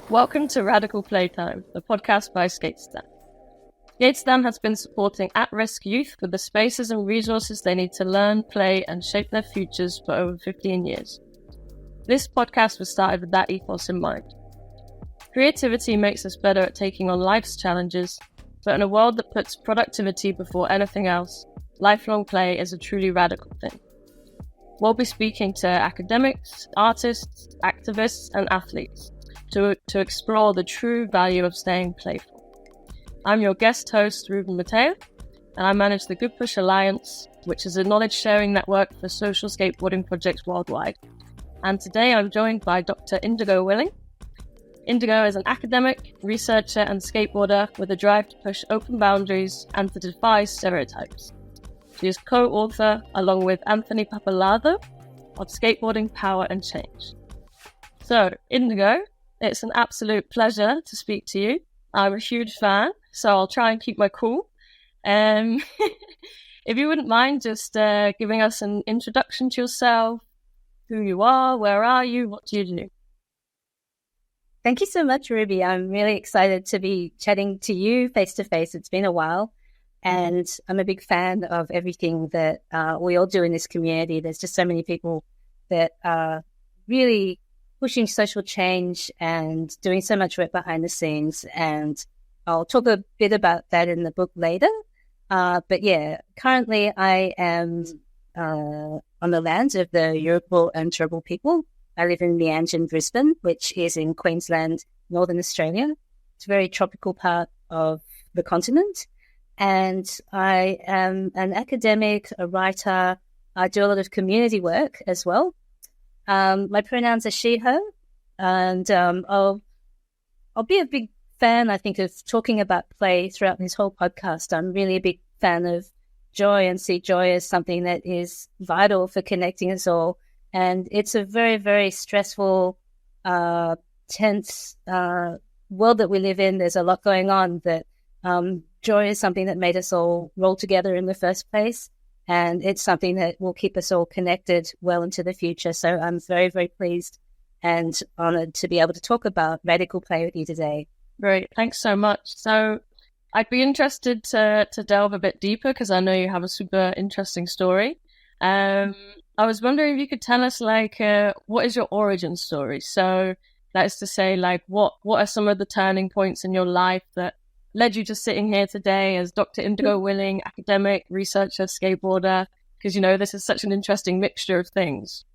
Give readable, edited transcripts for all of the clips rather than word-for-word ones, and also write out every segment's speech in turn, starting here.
Welcome to Radical Playtime, the podcast by Skateistan. Skateistan has been supporting at-risk youth with the spaces and resources they need to learn, play, and shape their futures for over 15 years. This podcast was started with that ethos in mind. Creativity makes us better at taking on life's challenges, but in a world that puts productivity before anything else, lifelong play is a truly radical thing. We'll be speaking to academics, artists, activists, and athletes to explore the true value of staying playful. I'm your guest host, Ruby Mateja, and I manage the Goodpush Alliance, which is a knowledge-sharing network for social skateboarding projects worldwide. And today I'm joined by Dr. Indigo Willing. Indigo is an academic, researcher, and skateboarder with a drive to push open boundaries and to defy stereotypes. She is co-author, along with Anthony Pappalardo, of Skateboarding, Power and Change. So, Indigo, it's an absolute pleasure to speak to you. I'm a huge fan, so I'll try and keep my cool. If you wouldn't mind just giving us an introduction to yourself, who you are, where are you, what do you do? Thank you so much, Ruby. I'm really excited to be chatting to you face-to-face. It's been a while. And I'm a big fan of everything that we all do in this community. There's just so many people that are really pushing social change and doing so much work behind the scenes. And I'll talk a bit about that in the book later. But yeah, currently I am on the lands of the Yurupul and Turrbal people. I live in Meanjin, Brisbane, which is in Queensland, Northern Australia. It's a very tropical part of the continent. And I am an academic, a writer. I do a lot of community work as well. My pronouns are she, her, and I'll be a big fan, I think, of talking about play throughout this whole podcast. I'm really a big fan of joy and see joy as something that is vital for connecting us all. And it's a very, very stressful, tense world that we live in. There's a lot going on that joy is something that made us all roll together in the first place, and it's something that will keep us all connected well into the future. So I'm very, very pleased and honoured to be able to talk about radical play with you today. Great, thanks so much. So I'd be interested to delve a bit deeper because I know you have a super interesting story. I was wondering if you could tell us, what is your origin story? So that is to say, what are some of the turning points in your life that led you to sitting here today as Dr. Indigo Willing, academic, researcher, skateboarder? Because, this is such an interesting mixture of things.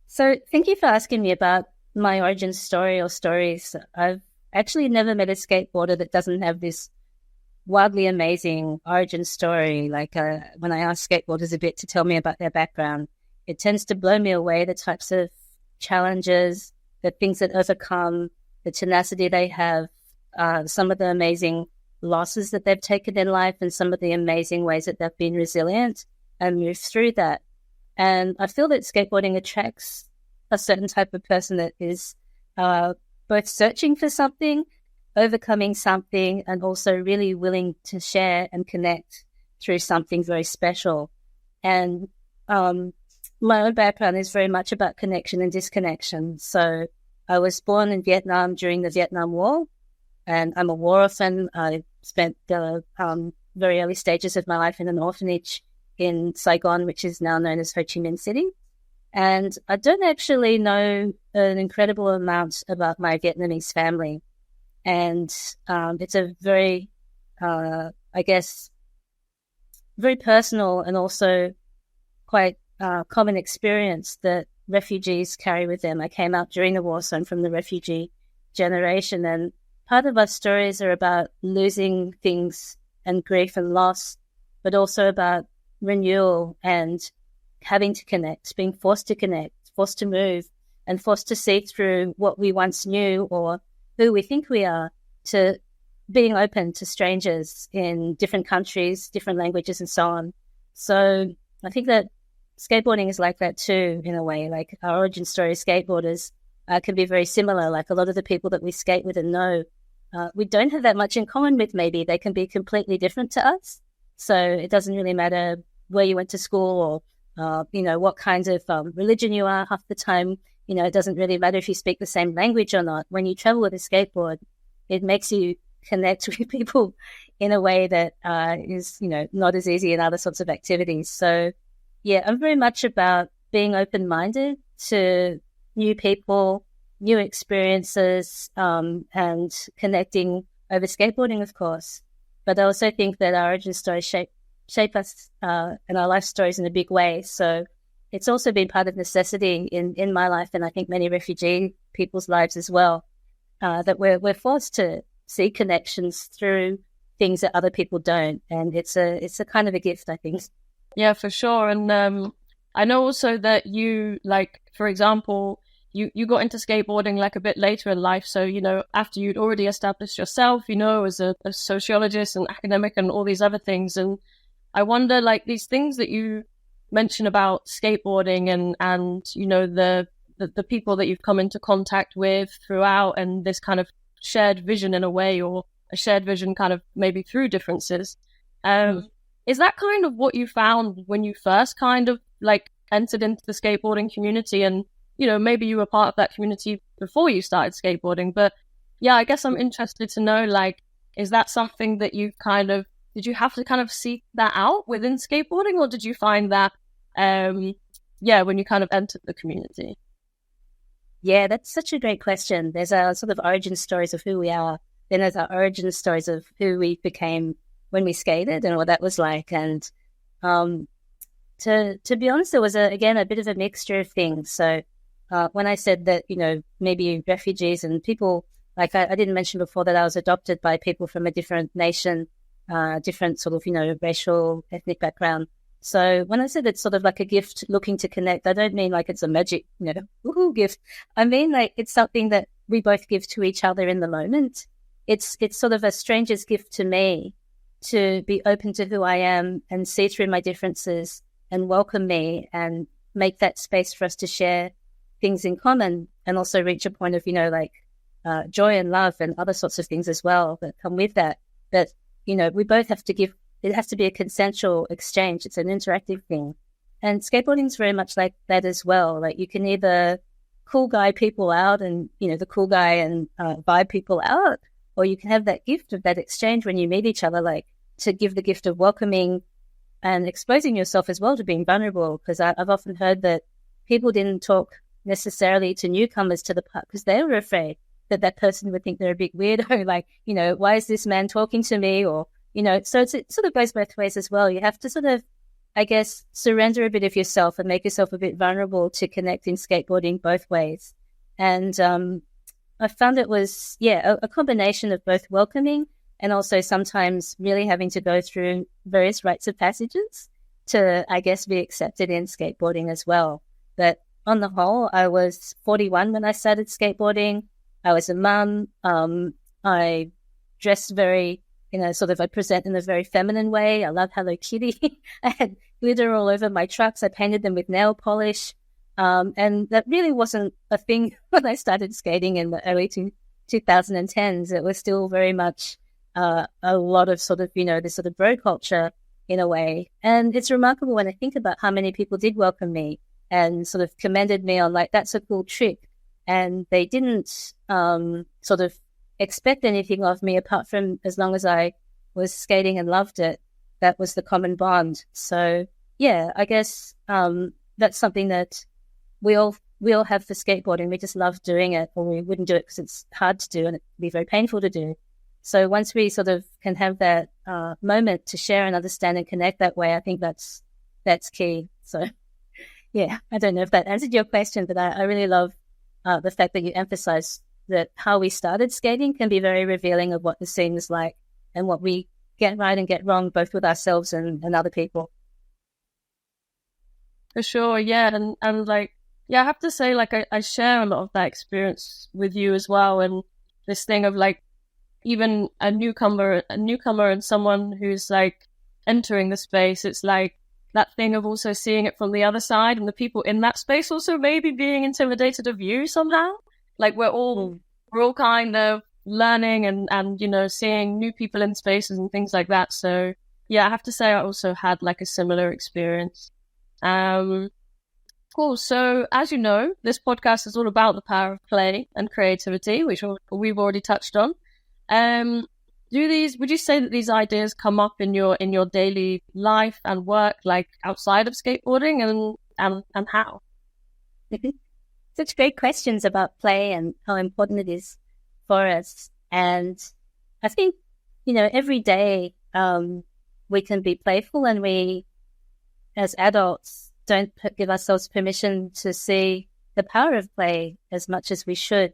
So thank you for asking me about my origin story or stories. I've actually never met a skateboarder that doesn't have this wildly amazing origin story. When I ask skateboarders a bit to tell me about their background, it tends to blow me away, the types of challenges, the things that overcome, the tenacity they have, some of the amazing losses that they've taken in life, and some of the amazing ways that they've been resilient and moved through that. And I feel that skateboarding attracts a certain type of person that is both searching for something, overcoming something, and also really willing to share and connect through something very special. And my own background is very much about connection and disconnection. So I was born in Vietnam during the Vietnam War, and I'm a war orphan. I spent the very early stages of my life in an orphanage in Saigon, which is now known as Ho Chi Minh City. And I don't actually know an incredible amount about my Vietnamese family. And it's a very, very personal and also quite common experience that refugees carry with them. I came out during the war, so I'm from the refugee generation, and part of our stories are about losing things and grief and loss, but also about renewal and having to connect, being forced to connect, forced to move, and forced to see through what we once knew or who we think we are, to being open to strangers in different countries, different languages, and so on. So I think that skateboarding is like that too, in a way. Like our origin story as skateboarders can be very similar. Like a lot of the people that we skate with and know, we don't have that much in common with. Maybe they can be completely different to us. So it doesn't really matter where you went to school or, what kind of religion you are. Half the time it doesn't really matter if you speak the same language or not. When you travel with a skateboard, it makes you connect with people in a way that is, not as easy in other sorts of activities. So, yeah, I'm very much about being open-minded to new people, new experiences, and connecting over skateboarding, of course. But I also think that our origin stories shape us and our life stories in a big way. So it's also been part of necessity in my life, and I think many refugee people's lives as well, that we're forced to see connections through things that other people don't, and it's a kind of a gift, I think. Yeah, for sure. And I know also that you, like, for example, you got into skateboarding like a bit later in life. So, after you'd already established yourself, as a sociologist and academic and all these other things. And I wonder, like, these things that you mention about skateboarding and the people that you've come into contact with throughout, and this kind of shared vision in a way, or a shared vision kind of maybe through differences. Is that kind of what you found when you first kind of like entered into the skateboarding community? And, maybe you were part of that community before you started skateboarding, but yeah, I guess I'm interested to know, like, is that something that did you have to kind of seek that out within skateboarding, or did you find that, when you kind of entered the community? Yeah, that's such a great question. There's our sort of origin stories of who we are. Then there's our origin stories of who we became when we skated and what that was like. And to be honest, there was, a bit of a mixture of things. So when I said that, maybe refugees and people, like I didn't mention before that I was adopted by people from a different nation, different sort of, racial, ethnic background. So when I said it's sort of like a gift looking to connect, I don't mean like it's a magic, woohoo gift. I mean like it's something that we both give to each other in the moment. It's sort of a stranger's gift to me to be open to who I am and see through my differences and welcome me and make that space for us to share things in common, and also reach a point of, joy and love and other sorts of things as well that come with that. But, we both have to give. It has to be a consensual exchange. It's an interactive thing. And skateboarding is very much like that as well. Like you can either cool guy people out and, the cool guy and vibe people out, or you can have that gift of that exchange when you meet each other, like to give the gift of welcoming and exposing yourself as well to being vulnerable. Because I've often heard that people didn't talk necessarily to newcomers to the park because they were afraid that that person would think they're a big weirdo. Like, why is this man talking to me? Or, so it sort of goes both ways as well. You have to sort of, I guess, surrender a bit of yourself and make yourself a bit vulnerable to connect in skateboarding both ways. And I found it was, a combination of both welcoming and also sometimes really having to go through various rites of passages to, I guess, be accepted in skateboarding as well. But on the whole, I was 41 when I started skateboarding. I was a mum. I dressed very, I present in a very feminine way. I love Hello Kitty. I had glitter all over my trucks. I painted them with nail polish. And that really wasn't a thing when I started skating in the early 2010s. It was still very much a lot of sort of, this sort of bro culture in a way. And it's remarkable when I think about how many people did welcome me and sort of commended me on like, that's a cool trick. And they didn't sort of expect anything of me apart from as long as I was skating and loved it. That was the common bond. So, yeah, I guess that's something that we all have for skateboarding. We just love doing it, or we wouldn't do it because it's hard to do and it'd be very painful to do. So once we sort of can have that moment to share and understand and connect that way, I think that's key. So, yeah, I don't know if that answered your question, but I really love the fact that you emphasize that how we started skating can be very revealing of what the scene is like and what we get right and get wrong, both with ourselves and other people. For sure, yeah. And like, yeah, I have to say, like, I share a lot of that experience with you as well. And this thing of like, even a newcomer and someone who's like entering the space, it's like that thing of also seeing it from the other side, and the people in that space also maybe being intimidated of you somehow. Like we're all kind of learning and seeing new people in spaces and things like that. So yeah, I have to say I also had like a similar experience. Cool. So, as you know, this podcast is all about the power of play and creativity, which we've already touched on. Would you say that these ideas come up in your daily life and work, like outside of skateboarding, and how? Such great questions about play and how important it is for us. And I think, every day we can be playful, and we, as adults, don't give ourselves permission to see the power of play as much as we should.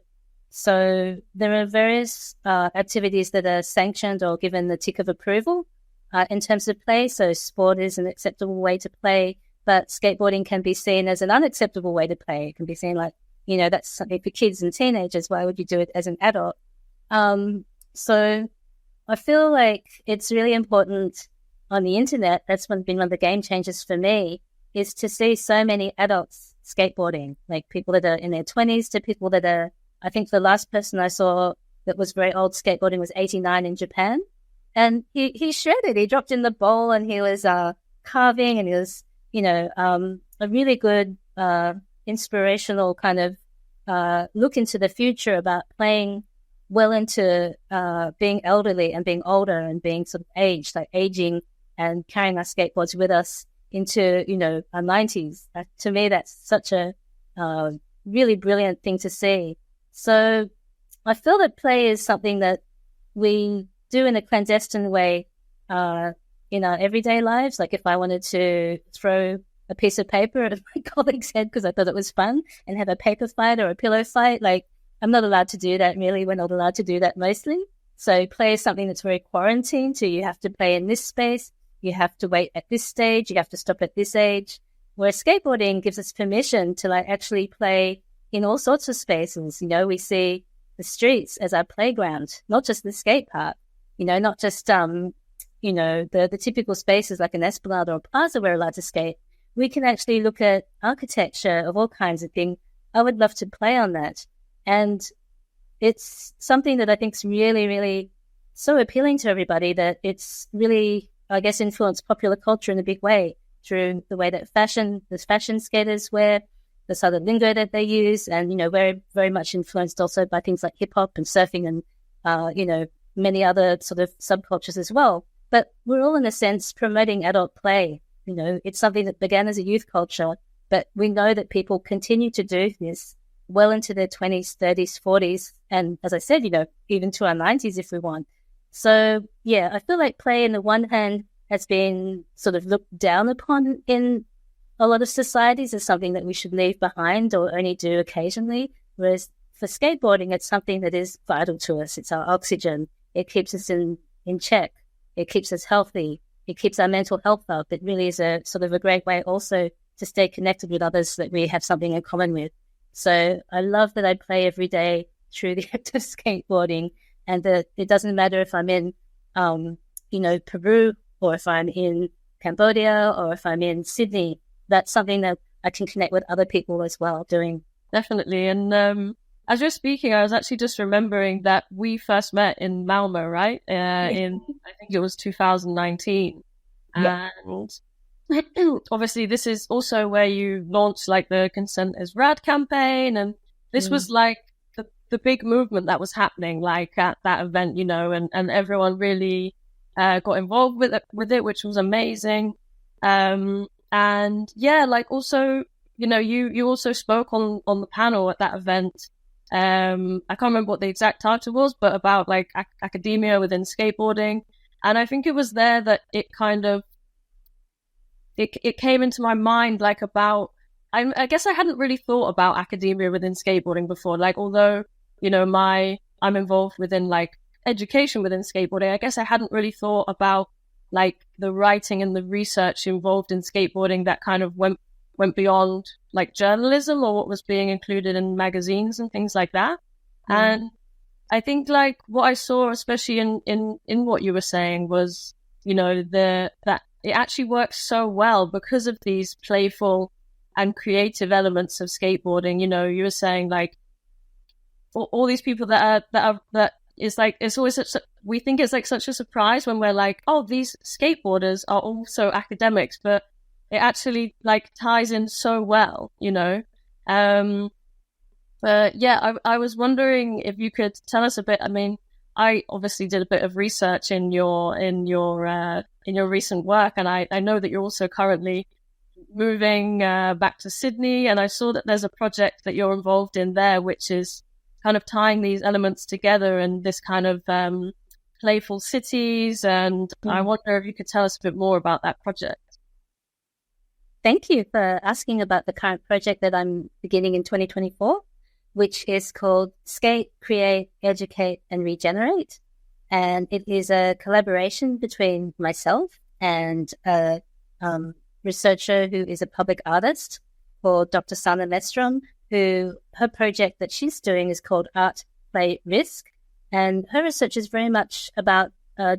So there are various activities that are sanctioned or given the tick of approval in terms of play. So sport is an acceptable way to play, but skateboarding can be seen as an unacceptable way to play. It can be seen like, that's something for kids and teenagers. Why would you do it as an adult? So I feel like it's really important on the internet. That's been one of the game changers for me, is to see so many adults skateboarding, like people that are in their 20s to people that are, I think the last person I saw that was very old skateboarding was 89 in Japan. And he shredded. He dropped in the bowl and he was carving, and he was, a really good inspirational kind of look into the future about playing well into being elderly and being older and being sort of aged, like aging and carrying our skateboards with us into, our 90s. To me, that's such a really brilliant thing to see. So I feel that play is something that we do in a clandestine way in our everyday lives. Like if I wanted to throw a piece of paper at my colleague's head because I thought it was fun and have a paper fight or a pillow fight, like I'm not allowed to do that really. We're not allowed to do that mostly. So play is something that's very quarantined. So you have to play in this space. You have to wait at this stage. You have to stop at this age. Whereas skateboarding gives us permission to like actually play in all sorts of spaces. We see the streets as our playground, not just the skate park, not just, the typical spaces like an esplanade or a plaza we're allowed to skate. We can actually look at architecture of all kinds of things. I would love to play on that. And it's something that I think is really, really so appealing to everybody that it's really, I guess, influenced popular culture in a big way through the way that the fashion skaters wear, the sort of lingo that they use, and, very, very much influenced also by things like hip hop and surfing and, many other sort of subcultures as well. But we're all, in a sense, promoting adult play. It's something that began as a youth culture, but we know that people continue to do this well into their 20s, 30s, 40s, and as I said, even to our 90s if we want. So, yeah, I feel like play, on the one hand, has been sort of looked down upon in a lot of societies as something that we should leave behind or only do occasionally, whereas for skateboarding, it's something that is vital to us. It's our oxygen. It keeps us in check. It keeps us healthy. It keeps our mental health up. It really is a sort of a great way also to stay connected with others that we have something in common with. So I love that I play every day through the act of skateboarding, and that it doesn't matter if I'm in, Peru, or if I'm in Cambodia, or if I'm in Sydney. That's something that I can connect with other people as well doing. Definitely. And as you're speaking, I was actually just remembering that we first met in Malmo, right? In, I think it was 2019. Yeah. And obviously this is also where you launched like the Consent is Rad campaign. And this was like the big movement that was happening like at that event, and everyone really got involved with it, which was amazing. And yeah, like also, you also spoke on the panel at that event. I can't remember what the exact title was, but about like academia within skateboarding. And I think it was there that it kind of, it came into my mind, like about, I guess I hadn't really thought about academia within skateboarding before. Like, although, I'm involved within like education within skateboarding, I guess I hadn't really thought about like the writing and the research involved in skateboarding that kind of went beyond like journalism or what was being included in magazines and things like that. And I think like what I saw, especially in what you were saying, was, that it actually works so well because of these playful and creative elements of skateboarding. You were saying like all these people that is like, it's always we think it's like such a surprise when we're like, oh, these skateboarders are also academics, but it actually like ties in so well, you know. But yeah, I was wondering if you could tell us a bit. I mean, I obviously did a bit of research in your recent work, and I know that you're also currently moving back to Sydney, and I saw that there's a project that you're involved in there, which is kind of tying these elements together and this kind of playful cities. And I wonder if you could tell us a bit more about that project. Thank you for asking about the current project that I'm beginning in 2024, which is called Skate, Create, Educate, and Regenerate. And it is a collaboration between myself and a researcher who is a public artist called Dr. Sana Mestrom, who her project that she's doing is called Art, Play, Risk. And her research is very much about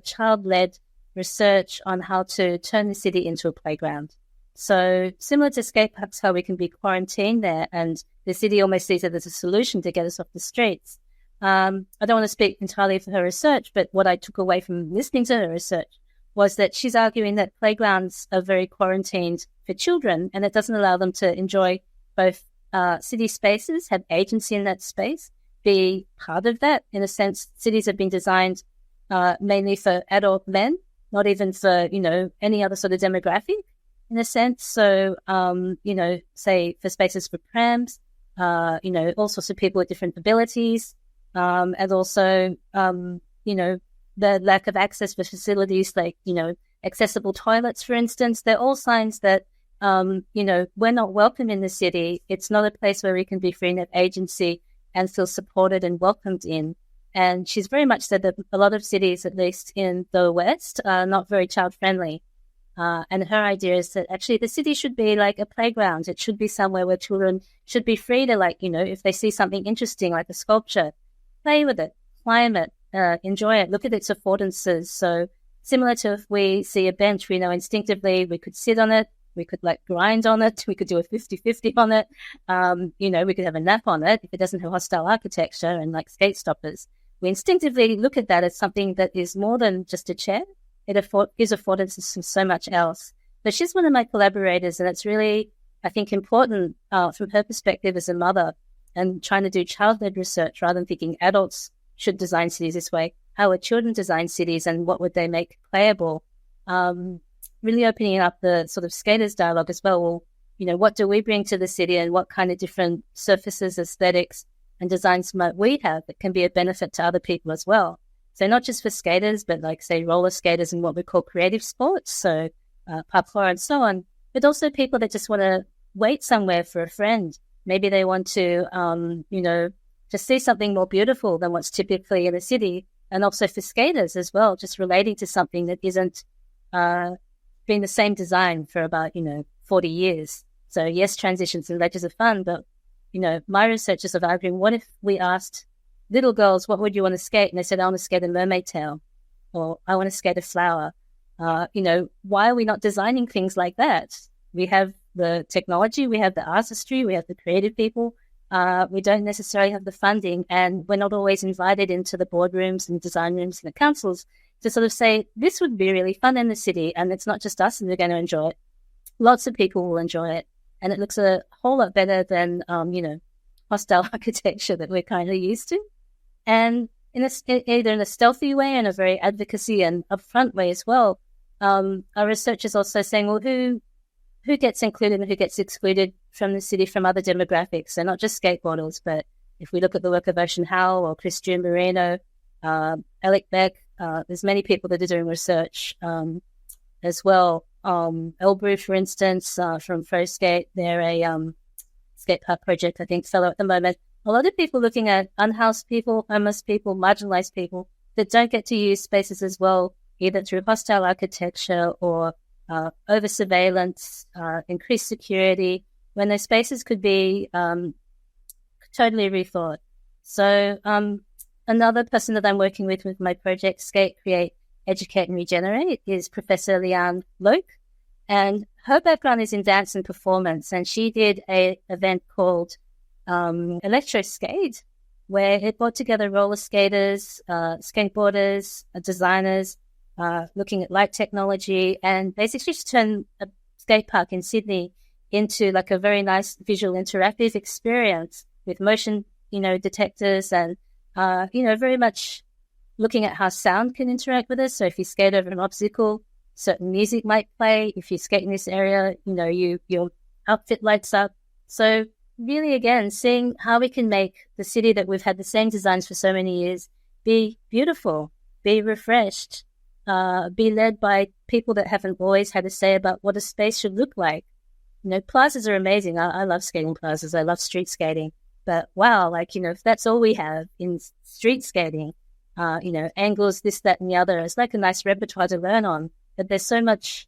child-led research on how to turn the city into a playground. So similar to skate parks, how we can be quarantined there and the city almost sees it as a solution to get us off the streets. I don't want to speak entirely for her research, but what I took away from listening to her research was that she's arguing that playgrounds are very quarantined for children and it doesn't allow them to enjoy both city spaces, have agency in that space, be part of that. In a sense, cities have been designed mainly for adult men, not even for, any other sort of demographic. In a sense. So, say for spaces for prams, all sorts of people with different abilities, and also, the lack of access for facilities like, accessible toilets, for instance. They're all signs that, we're not welcome in the city. It's not a place where we can be free and have agency and feel supported and welcomed in. And she's very much said that a lot of cities, at least in the West, are not very child-friendly. And her idea is that actually the city should be like a playground. It should be somewhere where children should be free to, if they see something interesting, like a sculpture, play with it, climb it, enjoy it, look at its affordances. So similar to if we see a bench, we know instinctively we could sit on it, we could grind on it, we could do a 50-50 on it, we could have a nap on it if it doesn't have hostile architecture and skate stoppers. We instinctively look at that as something that is more than just a chair. It gives affordances from so much else. But she's one of my collaborators, and it's really, I think, important from her perspective as a mother and trying to do child-led research rather than thinking adults should design cities this way. How would children design cities and what would they make playable? Really opening up the sort of skaters dialogue as well. Well, what do we bring to the city and what kind of different surfaces, aesthetics, and designs might we have that can be a benefit to other people as well? So not just for skaters, but say roller skaters and what we call creative sports, so parkour and so on, but also people that just want to wait somewhere for a friend. Maybe they want to, to see something more beautiful than what's typically in a city. And also for skaters as well, just relating to something that isn't been the same design for about, 40 years. So yes, transitions and ledges are fun, but, my researchers are arguing, what if we asked little girls, what would you want to skate? And they said, I want to skate a mermaid tail, or I want to skate a flower. Why are we not designing things like that? We have the technology, we have the artistry, we have the creative people. We don't necessarily have the funding, and we're not always invited into the boardrooms and design rooms and the councils to sort of say, this would be really fun in the city, and it's not just us and we're going to enjoy it. Lots of people will enjoy it, and it looks a whole lot better than, hostile architecture that we're kind of used to. And either in a stealthy way and a very advocacy and upfront way as well. Our research is also saying, well, who gets included and who gets excluded from the city from other demographics? So not just skateboarders, but if we look at the work of Ocean Howell or Christian Marino, Alec Beck, there's many people that are doing research as well. Elbrew, for instance, from FroSkate, they're a skate park project, I think, fellow at the moment. A lot of people looking at unhoused people, homeless people, marginalized people that don't get to use spaces as well, either through hostile architecture or over surveillance, increased security, when those spaces could be totally rethought. So another person that I'm working with my project, Skate, Create, Educate, and Regenerate, is Professor Leanne Loke. And her background is in dance and performance, and she did an event called Electro Skate, where it brought together roller skaters, skateboarders, designers, looking at light technology, and basically just turned a skate park in Sydney into like a very nice visual interactive experience with motion, detectors and, very much looking at how sound can interact with us. So if you skate over an obstacle, certain music might play. If you skate in this area, your outfit lights up. So really, again, seeing how we can make the city that we've had the same designs for so many years be beautiful, be refreshed, be led by people that haven't always had a say about what a space should look like. Plazas are amazing. I love skating plazas. I love street skating. But wow, if that's all we have in street skating, angles, this, that, and the other, it's like a nice repertoire to learn on. But there's so much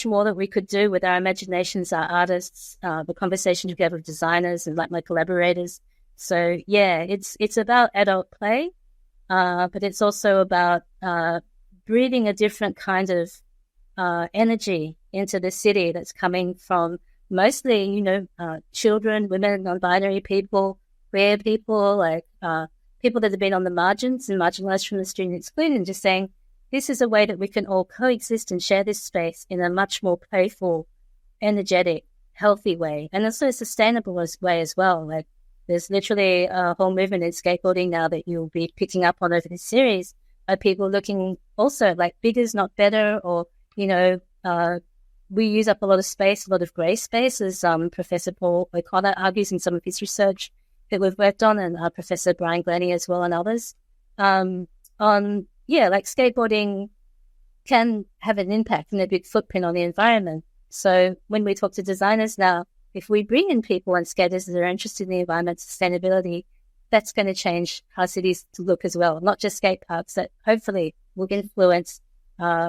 more that we could do with our imaginations, our artists, the conversations we have with designers and like my collaborators. So yeah, it's about adult play, but it's also about breathing a different kind of energy into the city that's coming from mostly, children, women, non-binary people, queer people, people that have been on the margins and marginalized from the student excluded, and just saying, this is a way that we can all coexist and share this space in a much more playful, energetic, healthy way, and also a sustainable way as well. Like, there's literally a whole movement in skateboarding now that you'll be picking up on over this series of people looking also like bigger's not better, or, we use up a lot of space, a lot of grey space, as Professor Paul O'Connor argues in some of his research that we've worked on, and Professor Brian Glennie as well, and others, skateboarding can have an impact and a big footprint on the environment. So when we talk to designers now, if we bring in people and skaters that are interested in the environment, sustainability, that's going to change how cities look as well, not just skate parks, that hopefully will influence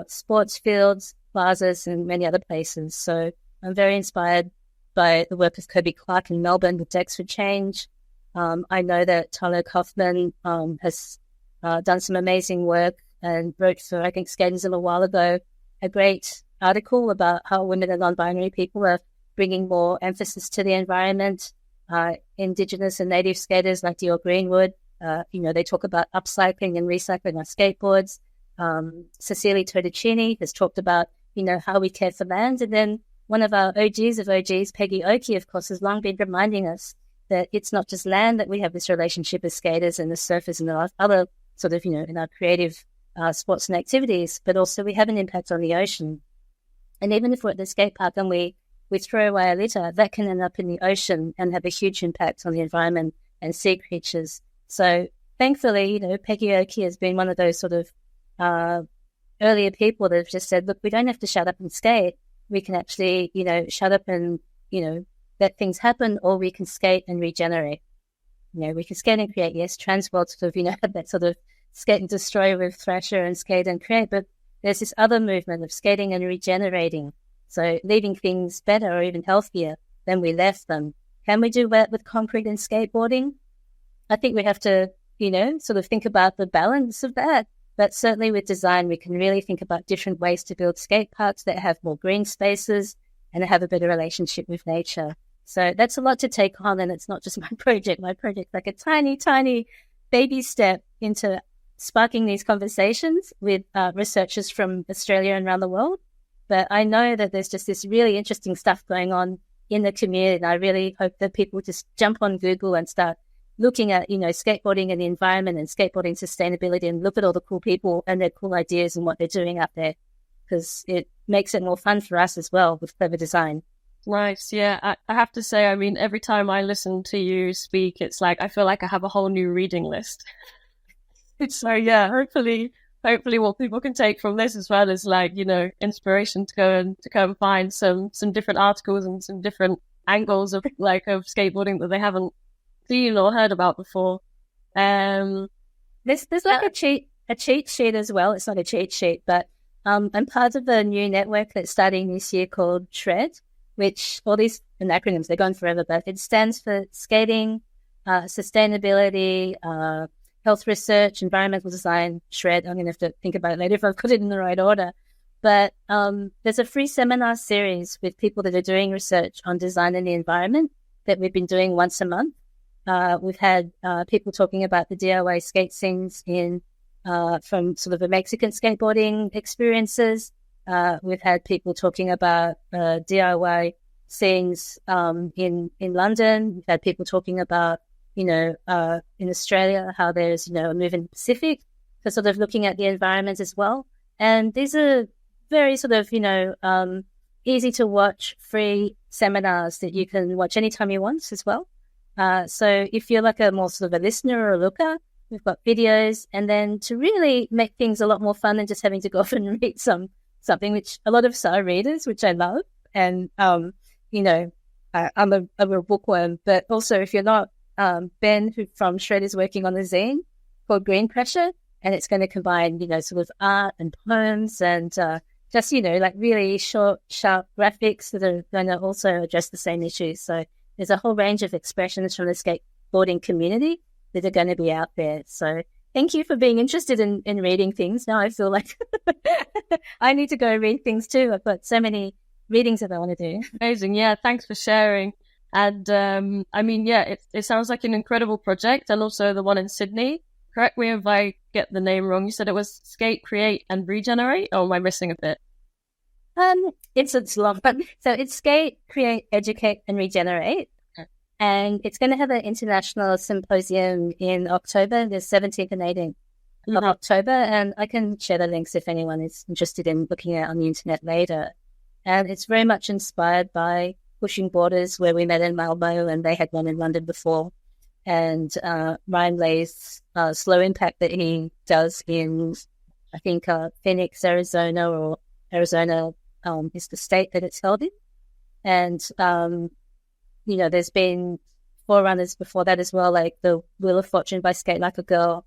sports fields, plazas, and many other places. So I'm very inspired by the work of Kobe Clark in Melbourne with Decks for Change. I know that Tyler Kaufman has done some amazing work and wrote for, I think, Skateistan a while ago, a great article about how women and non-binary people are bringing more emphasis to the environment. Indigenous and native skaters like Dior Greenwood, they talk about upcycling and recycling our skateboards. Cecilia Todicini has talked about, how we care for land. And then one of our OGs of OGs, Peggy Oki, of course, has long been reminding us that it's not just land that we have this relationship as skaters and the surfers and the other sort of, in our creative sports and activities, but also we have an impact on the ocean. And even if we're at the skate park and we throw away a litter, that can end up in the ocean and have a huge impact on the environment and sea creatures. So thankfully, Peggy Oki has been one of those sort of earlier people that have just said, look, we don't have to shut up and skate. We can actually, shut up and, let things happen, or we can skate and regenerate. We can skate and create. Yes, Transworld sort of, had that sort of skate and destroy with Thrasher and skate and create, but there's this other movement of skating and regenerating. So leaving things better or even healthier than we left them. Can we do that with concrete and skateboarding? I think we have to, sort of think about the balance of that. But certainly with design, we can really think about different ways to build skate parks that have more green spaces and have a better relationship with nature. So that's a lot to take on, and it's not just my project. My project's like a tiny, tiny baby step into sparking these conversations with researchers from Australia and around the world. But I know that there's just this really interesting stuff going on in the community, and I really hope that people just jump on Google and start looking at, skateboarding and the environment and skateboarding sustainability, and look at all the cool people and their cool ideas and what they're doing out there, because it makes it more fun for us as well with clever design. Nice. Yeah, I have to say, every time I listen to you speak, it's like I feel like I have a whole new reading list. So yeah, hopefully what people can take from this as well is inspiration to go and find some different articles and some different angles of skateboarding that they haven't seen or heard about before. There's like a cheat sheet as well. It's not a cheat sheet, but I'm part of a new network that's starting this year called SHRED, which all these acronyms, they're gone forever, but it stands for skating, sustainability, health research, environmental design, SHRED. I'm going to have to think about it later if I've put it in the right order. But there's a free seminar series with people that are doing research on design and the environment that we've been doing once a month. We've had people talking about the DIY skate scenes from sort of the Mexican skateboarding experiences. We've had people talking about DIY scenes in London. We've had people talking about, in Australia, how there's, a move in the Pacific for sort of looking at the environment as well. And these are very sort of, easy to watch, free seminars that you can watch anytime you want as well. So if you're like a more sort of a listener or a looker, we've got videos. And then to really make things a lot more fun than just having to go off and read something, which a lot of us are readers, which I love. And, I'm a bookworm, but also if you're not, Ben from Shred is working on a zine called Green Pressure, and it's going to combine, sort of art and poems and just, like really short, sharp graphics that are going to also address the same issues. So there's a whole range of expressions from the skateboarding community that are going to be out there. So thank you for being interested in reading things. Now I feel like I need to go read things too. I've got so many readings that I want to do. Amazing. Yeah, thanks for sharing. And it sounds like an incredible project, and also the one in Sydney. Correct me if I get the name wrong. You said it was Skate, Create and Regenerate, or am I missing a bit? It's long, but so it's Skate, Create, Educate and Regenerate. Okay. And it's going to have an international symposium in October, the 17th and 18th of October. And I can share the links if anyone is interested in looking at it on the internet later. And it's very much inspired by Pushing Borders, where we met in Malmo, and they had one in London before. And Ryan Lay's slow impact that he does in, I think, Phoenix, Arizona, or Arizona is the state that it's held in. And, there's been forerunners before that as well, like the Wheel of Fortune by Skate Like a Girl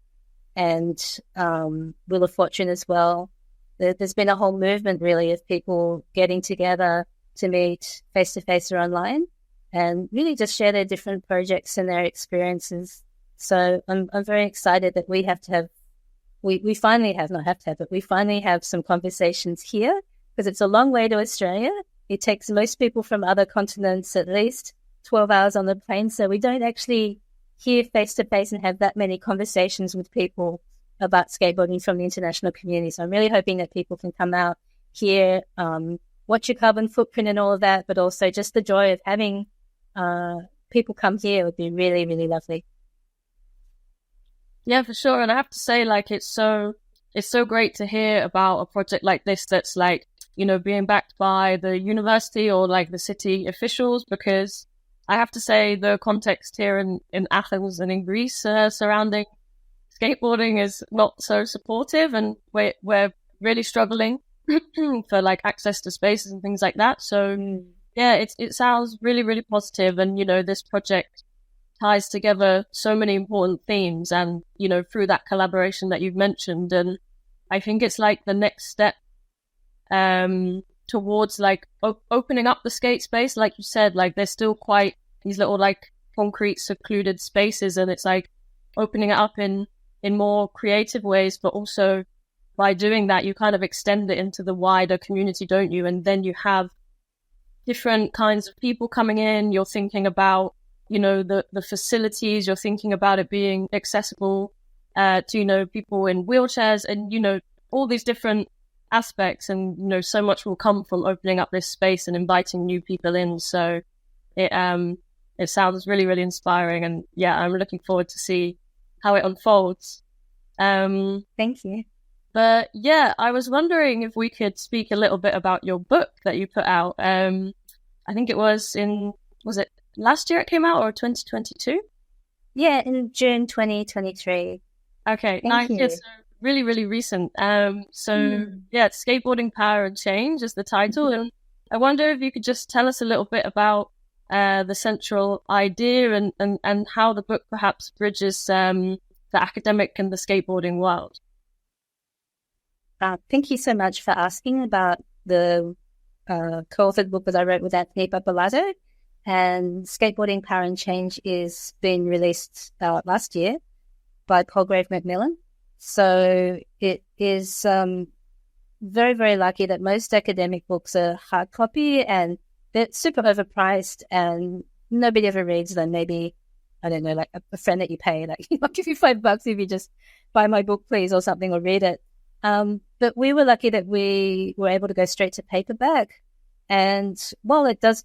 and Wheel of Fortune as well. There's been a whole movement, really, of people getting together to meet face-to-face or online and really just share their different projects and their experiences. So I'm very excited that we finally have some conversations here, because it's a long way to Australia. It takes most people from other continents at least 12 hours on the plane. So we don't actually hear face-to-face and have that many conversations with people about skateboarding from the international community. So I'm really hoping that people can come out here, watch your carbon footprint and all of that, but also just the joy of having people come here would be really, really lovely. Yeah, for sure. And I have to say, it's so great to hear about a project like this that's being backed by the university or the city officials, because I have to say the context here in Athens and in Greece surrounding skateboarding is not so supportive, and we're really struggling for access to spaces and things like that. So yeah, it sounds really, really positive. And, this project ties together so many important themes and, through that collaboration that you've mentioned. And I think it's the next step towards opening up the skate space. Like you said, there's still quite these little concrete secluded spaces, and it's opening it up in more creative ways, but also by doing that, you kind of extend it into the wider community, don't you? And then you have different kinds of people coming in. You're thinking about, the facilities. You're thinking about it being accessible to, people in wheelchairs and, all these different aspects. And, so much will come from opening up this space and inviting new people in. So it sounds really, really inspiring. And yeah, I'm looking forward to see how it unfolds. Thank you. But yeah, I was wondering if we could speak a little bit about your book that you put out. I think it was it last year it came out, or 2022? Yeah, in June 2023. Okay, Thank you. It's really, really recent. Yeah, it's Skateboarding, Power and Change is the title. And I wonder if you could just tell us a little bit about the central idea and how the book perhaps bridges the academic and the skateboarding world. Thank you so much for asking about the co-authored book that I wrote with Anthony Pappalardo. And Skateboarding, Power and Change is being released last year by Palgrave Macmillan. So it is very, very lucky that most academic books are hard copy and they're super overpriced and nobody ever reads them. Maybe, I don't know, a friend that you pay, I'll give you $5 if you just buy my book, please, or something, or read it. But we were lucky that we were able to go straight to paperback. And while it does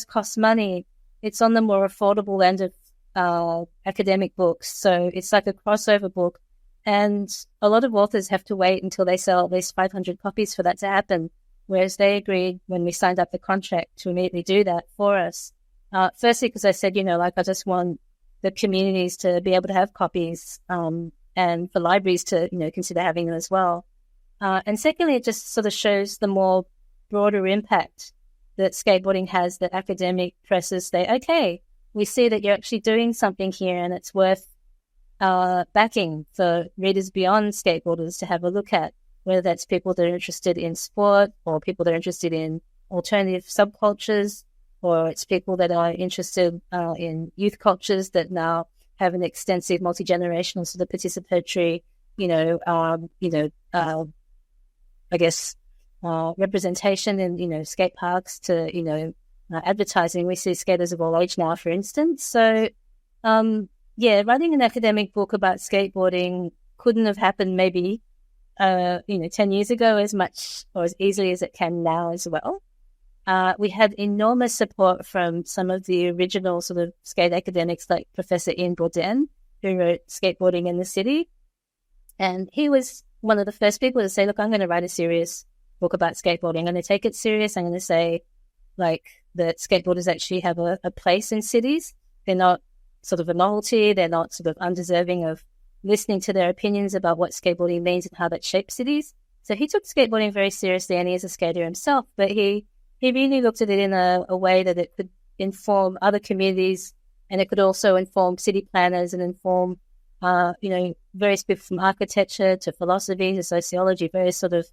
cost money, it's on the more affordable end of academic books. So it's like a crossover book. And a lot of authors have to wait until they sell at least 500 copies for that to happen. Whereas they agreed when we signed up the contract to immediately do that for us. Firstly, because I said, I just want the communities to be able to have copies, and for libraries to, consider having them as well. And secondly, it just sort of shows the more broader impact that skateboarding has, that academic presses say, okay, we see that you're actually doing something here and it's worth backing for readers beyond skateboarders to have a look at, whether that's people that are interested in sport or people that are interested in alternative subcultures, or it's people that are interested in youth cultures that now have an extensive multi-generational sort of participatory, representation in, skate parks to, advertising. We see skaters of all age now, for instance. So, writing an academic book about skateboarding couldn't have happened maybe, 10 years ago as much or as easily as it can now as well. We had enormous support from some of the original sort of skate academics like Professor Ian Bourdain, who wrote Skateboarding in the City. And he was one of the first people to say, look, I'm going to write a serious book about skateboarding. I'm going to take it serious. I'm going to say, like, that skateboarders actually have a place in cities. They're not sort of a novelty. They're not sort of undeserving of listening to their opinions about what skateboarding means and how that shapes cities. So he took skateboarding very seriously, and he is a skater himself, but he really looked at it in a way that it could inform other communities, and it could also inform city planners and inform, various people from architecture to philosophy to sociology, various sort of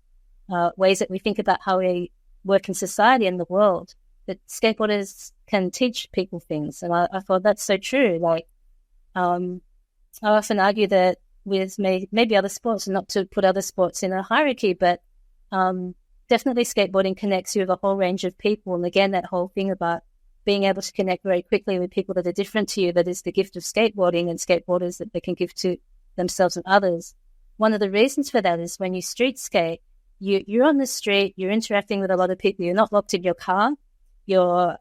ways that we think about how we work in society and the world, that skateboarders can teach people things. And I thought that's so true. Like, I often argue that with maybe other sports, and not to put other sports in a hierarchy, but definitely skateboarding connects you with a whole range of people. And again, that whole thing about being able to connect very quickly with people that are different to you, that is the gift of skateboarding, and skateboarders that they can give to themselves and others. One of the reasons for that is when you street skate, you're on the street, you're interacting with a lot of people. You're not locked in your car. You're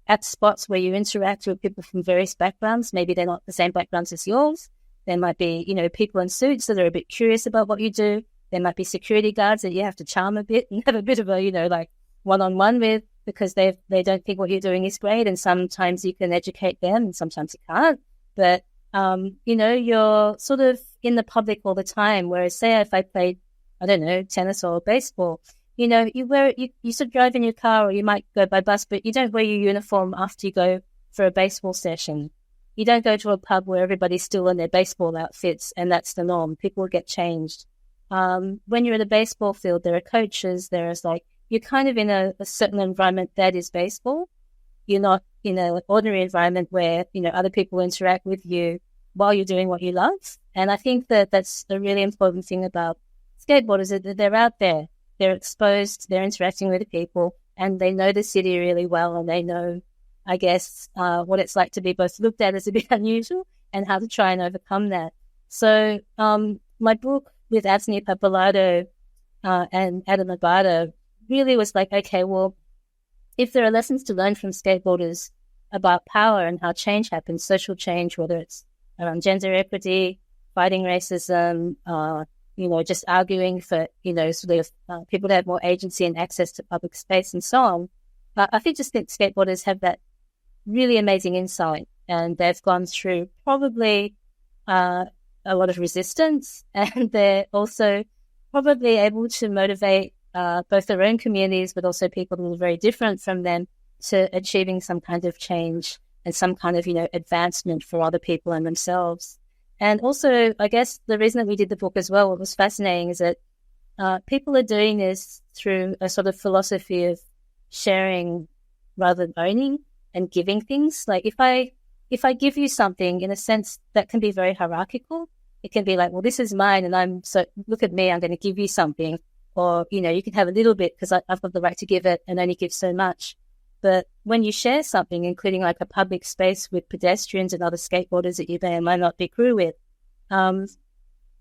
at spots where you interact with people from various backgrounds. Maybe they're not the same backgrounds as yours. There might be, people in suits that are a bit curious about what you do. There might be security guards that you have to charm a bit and have a bit of a, one-on-one with, because they don't think what you're doing is great. And sometimes you can educate them and sometimes you can't. But, you're sort of in the public all the time. Whereas say if I played, I don't know, tennis or baseball, you sort of drive in your car, or you might go by bus, but you don't wear your uniform after you go for a baseball session. You don't go to a pub where everybody's still in their baseball outfits and that's the norm. People get changed. When you're at a baseball field, there are coaches, you're kind of in a certain environment that is baseball. You're not in an ordinary environment where, other people interact with you while you're doing what you love. And I think that that's a really important thing about skateboarders, that they're out there, they're exposed, they're interacting with the people, and they know the city really well, and they know, I guess, what it's like to be both looked at as a bit unusual and how to try and overcome that. So my book with Anthony Pappalardo and Adam Abada really was like, okay, well, if there are lessons to learn from skateboarders about power and how change happens, social change, whether it's around gender equity, fighting racism, just arguing for, people to have more agency and access to public space and so on. I think skateboarders have that really amazing insight, and they've gone through probably a lot of resistance, and they're also probably able to motivate both their own communities, but also people who are very different from them, to achieving some kind of change and some kind of, advancement for other people and themselves. And also, I guess the reason that we did the book as well, what was fascinating is that people are doing this through a sort of philosophy of sharing rather than owning and giving things. Like if I give you something, in a sense, that can be very hierarchical. It can be like, well, this is mine, and look at me, I'm going to give you something. Or, you can have a little bit because I've got the right to give it and only give so much. But when you share something, including like a public space with pedestrians and other skateboarders that you may or might not be crew with,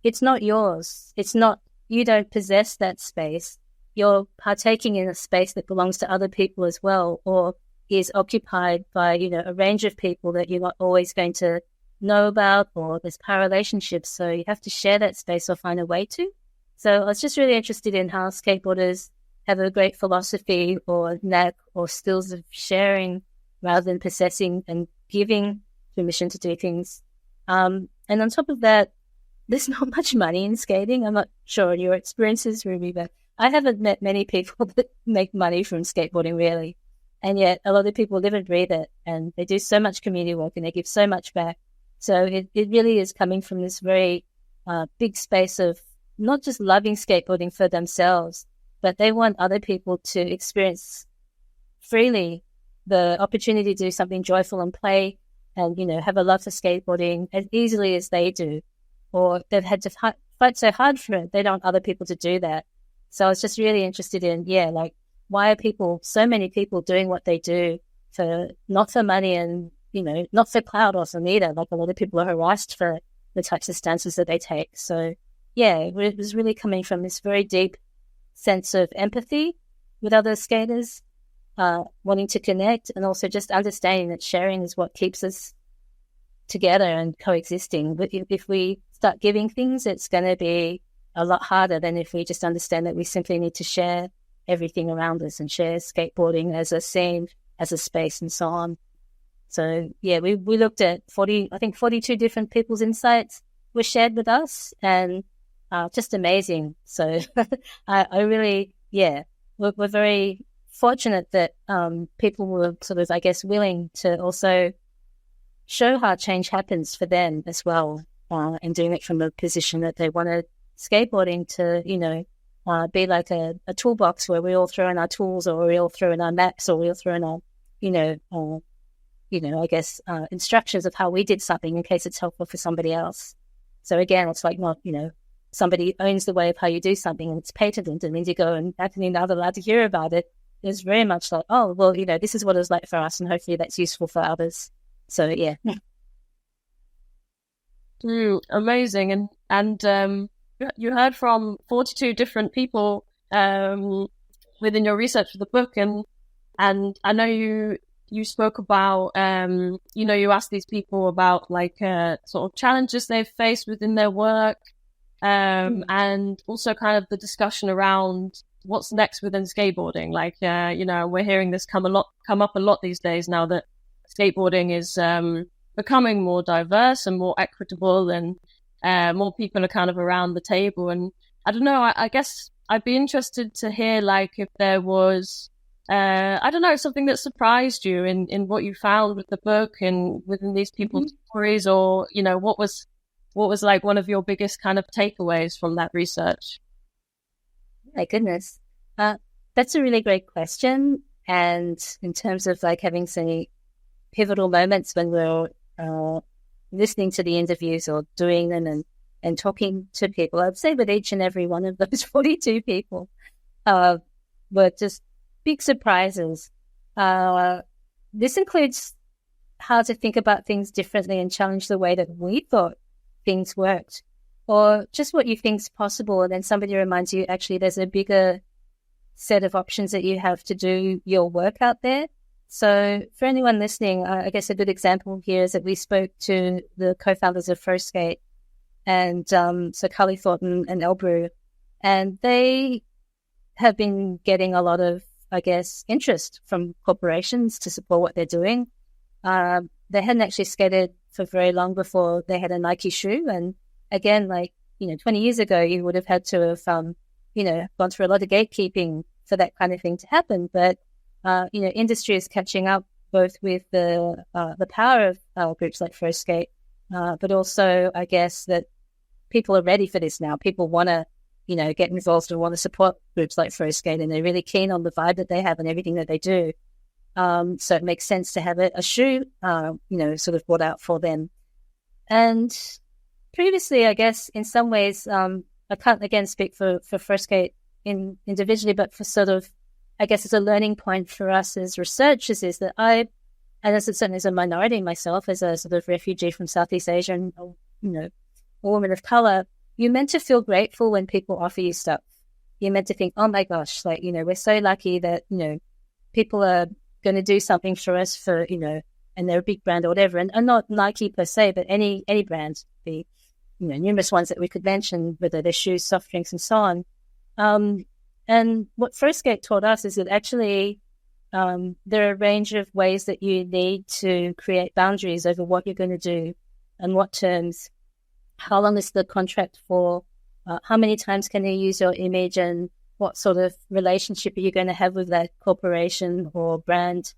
it's not yours. It's not you don't possess that space, you're partaking in a space that belongs to other people as well, or is occupied by, a range of people that you're not always going to know about, or there's power relationships. So you have to share that space or find a way to. So I was just really interested in how skateboarders have a great philosophy or knack or skills of sharing rather than possessing and giving permission to do things. And on top of that, there's not much money in skating. I'm not sure your experiences, Ruby, but I haven't met many people that make money from skateboarding, really. And yet a lot of people live and breathe it, and they do so much community work and they give so much back. So it really is coming from this very big space of not just loving skateboarding for themselves, but they want other people to experience freely the opportunity to do something joyful and play and, have a love for skateboarding as easily as they do. Or they've had to fight so hard for it, they don't want other people to do that. So I was just really interested in, why are so many people doing what they do not for money and, not for clout or some either. Like a lot of people are harassed for the types of stances that they take. So it was really coming from this very deep sense of empathy with other skaters, wanting to connect, and also just understanding that sharing is what keeps us together and coexisting. But if we start giving things, it's going to be a lot harder than if we just understand that we simply need to share everything around us and share skateboarding as a scene, as a space, and so on. So we looked at 42 different people's insights were shared with us, and just amazing. So I really, we're very fortunate that people were sort of, I guess, willing to also show how change happens for them as well, and doing it from a position that they wanted skateboarding to, be like a toolbox where we all throw in our tools, or we all throw in our maps, or we all throw in our, instructions of how we did something in case it's helpful for somebody else. So again, it's like not, somebody owns the way of how you do something and it's patented, and Indigo and Anthony not allowed to hear about it. It's very much like, oh, well, this is what it's like for us, and hopefully that's useful for others. So yeah. Amazing. And you heard from 42 different people within your research for the book, and I know you spoke about you asked these people about like sort of challenges they've faced within their work, and also kind of the discussion around what's next within skateboarding. Like we're hearing this come up a lot these days now that skateboarding is becoming more diverse and more equitable, and more people are kind of around the table. And I don't know, I guess I'd be interested to hear like if there was something that surprised you in what you found with the book and within these people's stories, or what was like one of your biggest kind of takeaways from that research? My goodness, that's a really great question. And in terms of like having some pivotal moments when we're listening to the interviews or doing them and talking to people, I'd say with each and every one of those 42 people were just big surprises. This includes how to think about things differently and challenge the way that we thought things worked, or just what you think is possible. And then somebody reminds you, actually, there's a bigger set of options that you have to do your work out there. So for anyone listening, I guess a good example here is that we spoke to the co-founders of First Skate, and so Carly Thornton and Elbrew, and they have been getting a lot of, I guess, interest from corporations to support what they're doing. They hadn't actually skated for very long before they had a Nike shoe. And again, 20 years ago, you would have had to have, gone through a lot of gatekeeping for that kind of thing to happen. But, industry is catching up both with the power of groups like First Skate, but also, I guess, that people are ready for this now. People want to, get involved and want to support groups like First Skate, and they're really keen on the vibe that they have and everything that they do. So it makes sense to have a shoe, sort of brought out for them. And previously, I guess, in some ways, I can't, again, speak for First Skate individually, but for sort of, I guess, as a learning point for us as researchers, is that and as certainly as a minority myself, as a sort of refugee from Southeast Asia and, a woman of color, you're meant to feel grateful when people offer you stuff. You're meant to think, oh my gosh, like, we're so lucky that, people are going to do something for us for, and they're a big brand or whatever. And not Nike per se, but any brand, the, numerous ones that we could mention, whether they're shoes, soft drinks, and so on. And what FirstSkate taught us is that actually there are a range of ways that you need to create boundaries over what you're going to do and what terms, how long is the contract for, how many times can they use your image, and what sort of relationship are you going to have with that corporation or brand?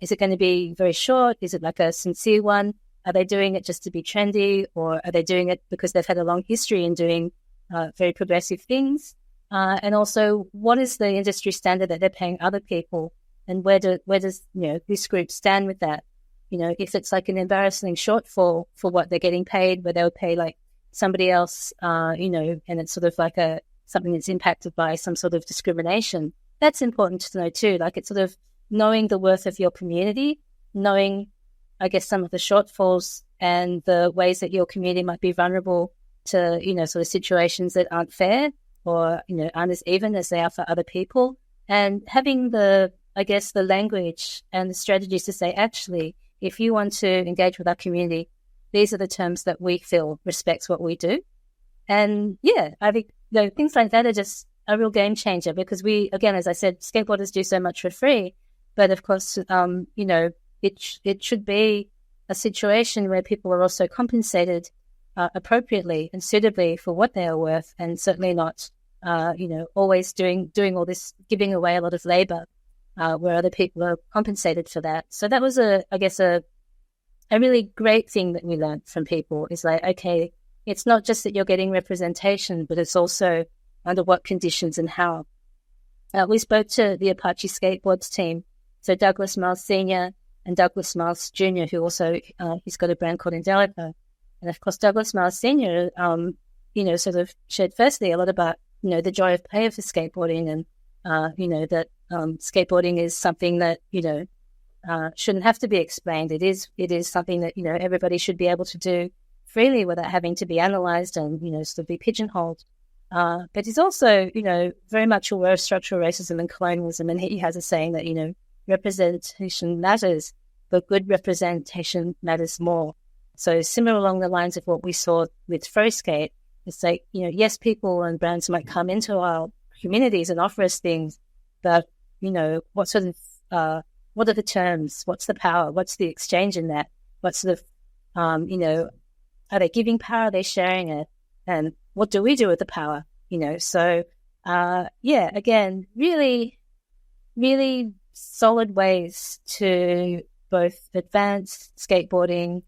Is it going to be very short? Is it like a sincere one? Are they doing it just to be trendy, or are they doing it because they've had a long history in doing very progressive things? And also, what is the industry standard that they're paying other people, and where does this group stand with that? If it's like an embarrassing shortfall for what they're getting paid, where they would pay like somebody else, and it's sort of like something that's impacted by some sort of discrimination. That's important to know too. Like, it's sort of knowing the worth of your community, knowing, I guess, some of the shortfalls and the ways that your community might be vulnerable to, sort of situations that aren't fair or, aren't as even as they are for other people. And having the language and the strategies to say, actually, if you want to engage with our community, these are the terms that we feel respects what we do. And yeah, I think things like that are just a real game changer, because we, again, as I said, skateboarders do so much for free. But of course, it should be a situation where people are also compensated appropriately and suitably for what they are worth, and certainly not, always doing all this, giving away a lot of labor where other people are compensated for that. So that was a really great thing that we learned from people, is like, okay, it's not just that you're getting representation, but it's also under what conditions and how. We spoke to the Apache Skateboards team, so Douglas Miles Sr. and Douglas Miles Jr., who also, he's got a brand called Indelica. And of course, Douglas Miles Sr., sort of shared firstly a lot about, the joy of play for skateboarding, and, that skateboarding is something that, shouldn't have to be explained. It is something that, everybody should be able to do freely without having to be analyzed and, sort of be pigeonholed. But he's also, very much aware of structural racism and colonialism. And he has a saying that, representation matters, but good representation matters more. So similar along the lines of what we saw with FirstSkate, it's like, yes, people and brands might come into our communities and offer us things, but, what sort of, what are the terms? What's the power? What's the exchange in that? What sort of, are they giving power? Are they sharing it? And what do we do with the power? So, again, really, really solid ways to both advance skateboarding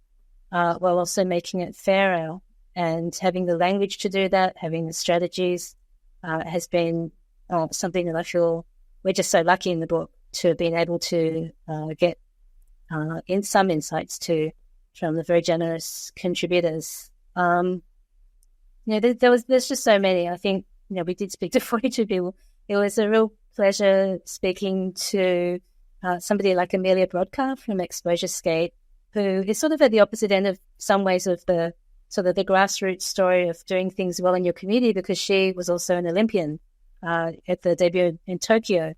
while also making it fairer, and having the language to do that, having the strategies has been something that I feel we're just so lucky in the book to have been able to get in some insights to from the very generous contributors. There's just so many. I think, we did speak to 42 people. It was a real pleasure speaking to somebody like Amelia Brodka from Exposure Skate, who is sort of at the opposite end of some ways of the sort of the grassroots story of doing things well in your community, because she was also an Olympian at the debut in Tokyo.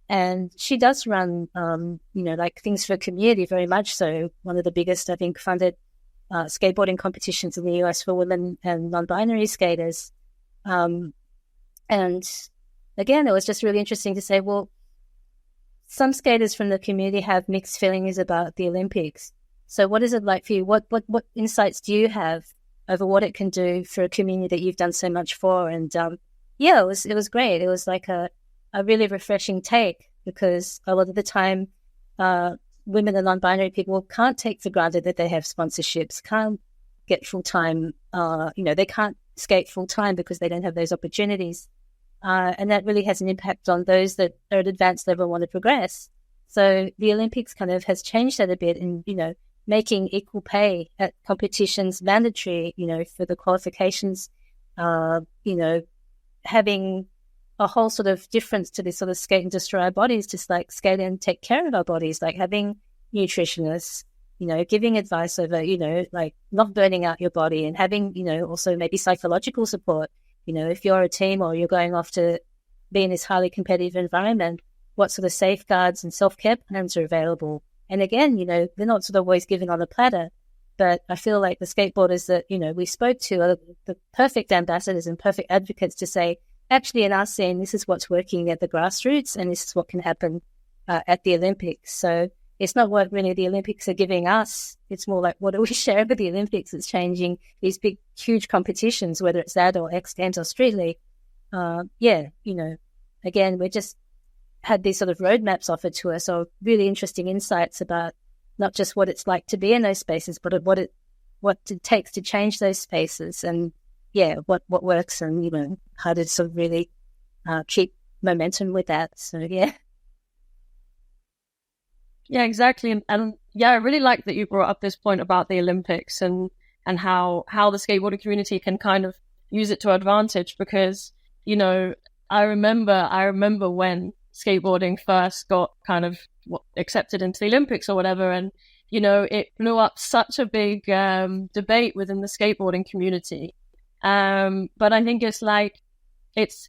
And she does run, like things for community, very much so. One of the biggest, I think, funded skateboarding competitions in the US for women and non-binary skaters. And again, it was just really interesting to say, well, some skaters from the community have mixed feelings about the Olympics. So what is it like for you? What insights do you have over what it can do for a community that you've done so much for? And it was great. It was like a really refreshing take, because a lot of the time women and non-binary people can't take for granted that they have sponsorships, can't get full-time, they can't skate full-time because they don't have those opportunities. And that really has an impact on those that are at advanced level and want to progress. So the Olympics kind of has changed that a bit, and, making equal pay at competitions mandatory, for the qualifications, having a whole sort of difference to this sort of skate and destroy our bodies, just like skate and take care of our bodies, like having nutritionists, giving advice over, like not burning out your body and having, also maybe psychological support. If you're a team or you're going off to be in this highly competitive environment, what sort of safeguards and self-care plans are available? And again, they're not sort of always given on a platter, but I feel like the skateboarders that, we spoke to are the perfect ambassadors and perfect advocates to say, actually, in our scene, this is what's working at the grassroots and this is what can happen at the Olympics. So it's not what really the Olympics are giving us. It's more like, what do we share with the Olympics that's changing these big, huge competitions, whether it's that or X Games or Street League. Again, we just had these sort of roadmaps offered to us, or really interesting insights about not just what it's like to be in those spaces, but what it takes to change those spaces, and what works, and how to sort of really keep momentum with that. So yeah, exactly. And I really like that you brought up this point about the Olympics and how the skateboarding community can kind of use it to advantage, because I remember when skateboarding first got kind of accepted into the Olympics or whatever, and it blew up such a big debate within the skateboarding community. But I think it's like it's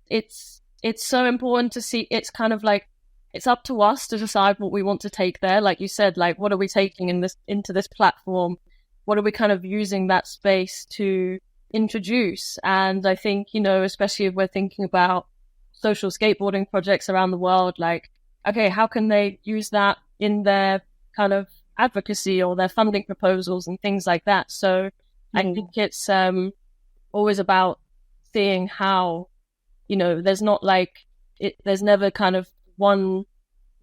so important to see. It's kind of like it's up to us to decide what we want to take there. Like you said, like what are we taking into this platform? What are we kind of using that space to introduce? And I think especially if we're thinking about social skateboarding projects around the world, like, okay, how can they use that in their kind of advocacy or their funding proposals and things like that? So I think it's always about seeing how, there's not like there's never kind of one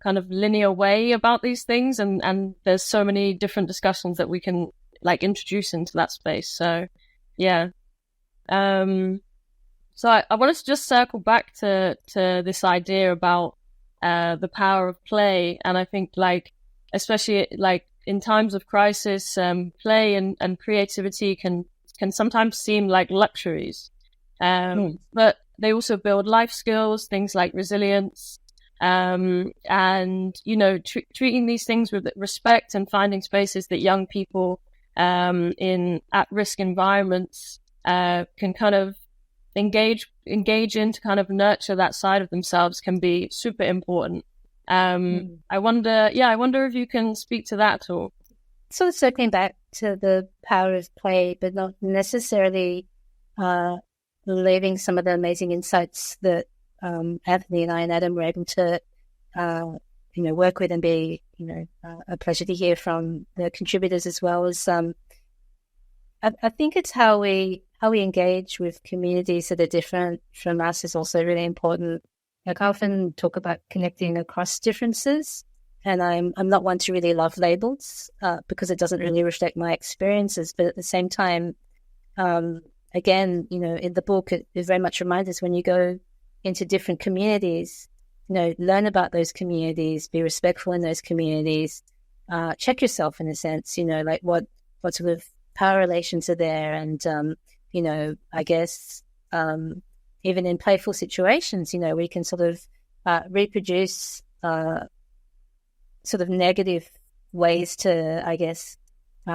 kind of linear way about these things, and there's so many different discussions that we can like introduce into that space. So yeah. So I wanted to just circle back to this idea about the power of play. And I think like, especially like in times of crisis, play and creativity can sometimes seem like luxuries. But they also build life skills, things like resilience, and, treating these things with respect and finding spaces that young people in at-risk environments can kind of engage in to kind of nurture that side of themselves can be super important. I wonder if you can speak to that at all. Sort of circling back to the power of play, but not necessarily leaving some of the amazing insights that Anthony and I and Adam were able to work with, and be a pleasure to hear from the contributors as well. As I think it's how we engage with communities that are different from us is also really important. Like, I often talk about connecting across differences, and I'm not one to really love labels because it doesn't really reflect my experiences. But at the same time, again, in the book, it very much reminds us, when you go into different communities, learn about those communities, be respectful in those communities, check yourself in a sense, like what sort of power relations are there, and I guess even in playful situations, we can sort of reproduce sort of negative ways to, I guess,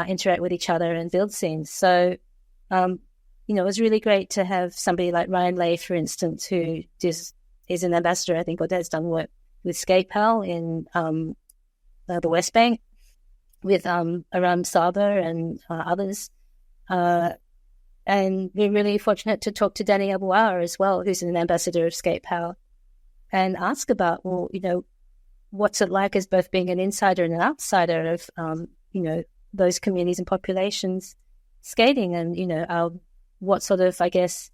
interact with each other and build scenes. So, it was really great to have somebody like Ryan Lay, for instance, who just is an ambassador, I think, or has done work with SkatePal in the West Bank, with Aram Saba and others. And we're really fortunate to talk to Danny Abouar as well, who's an ambassador of SkatePal, and ask about, what's it like as both being an insider and an outsider of, those communities and populations skating, and, what sort of, I guess,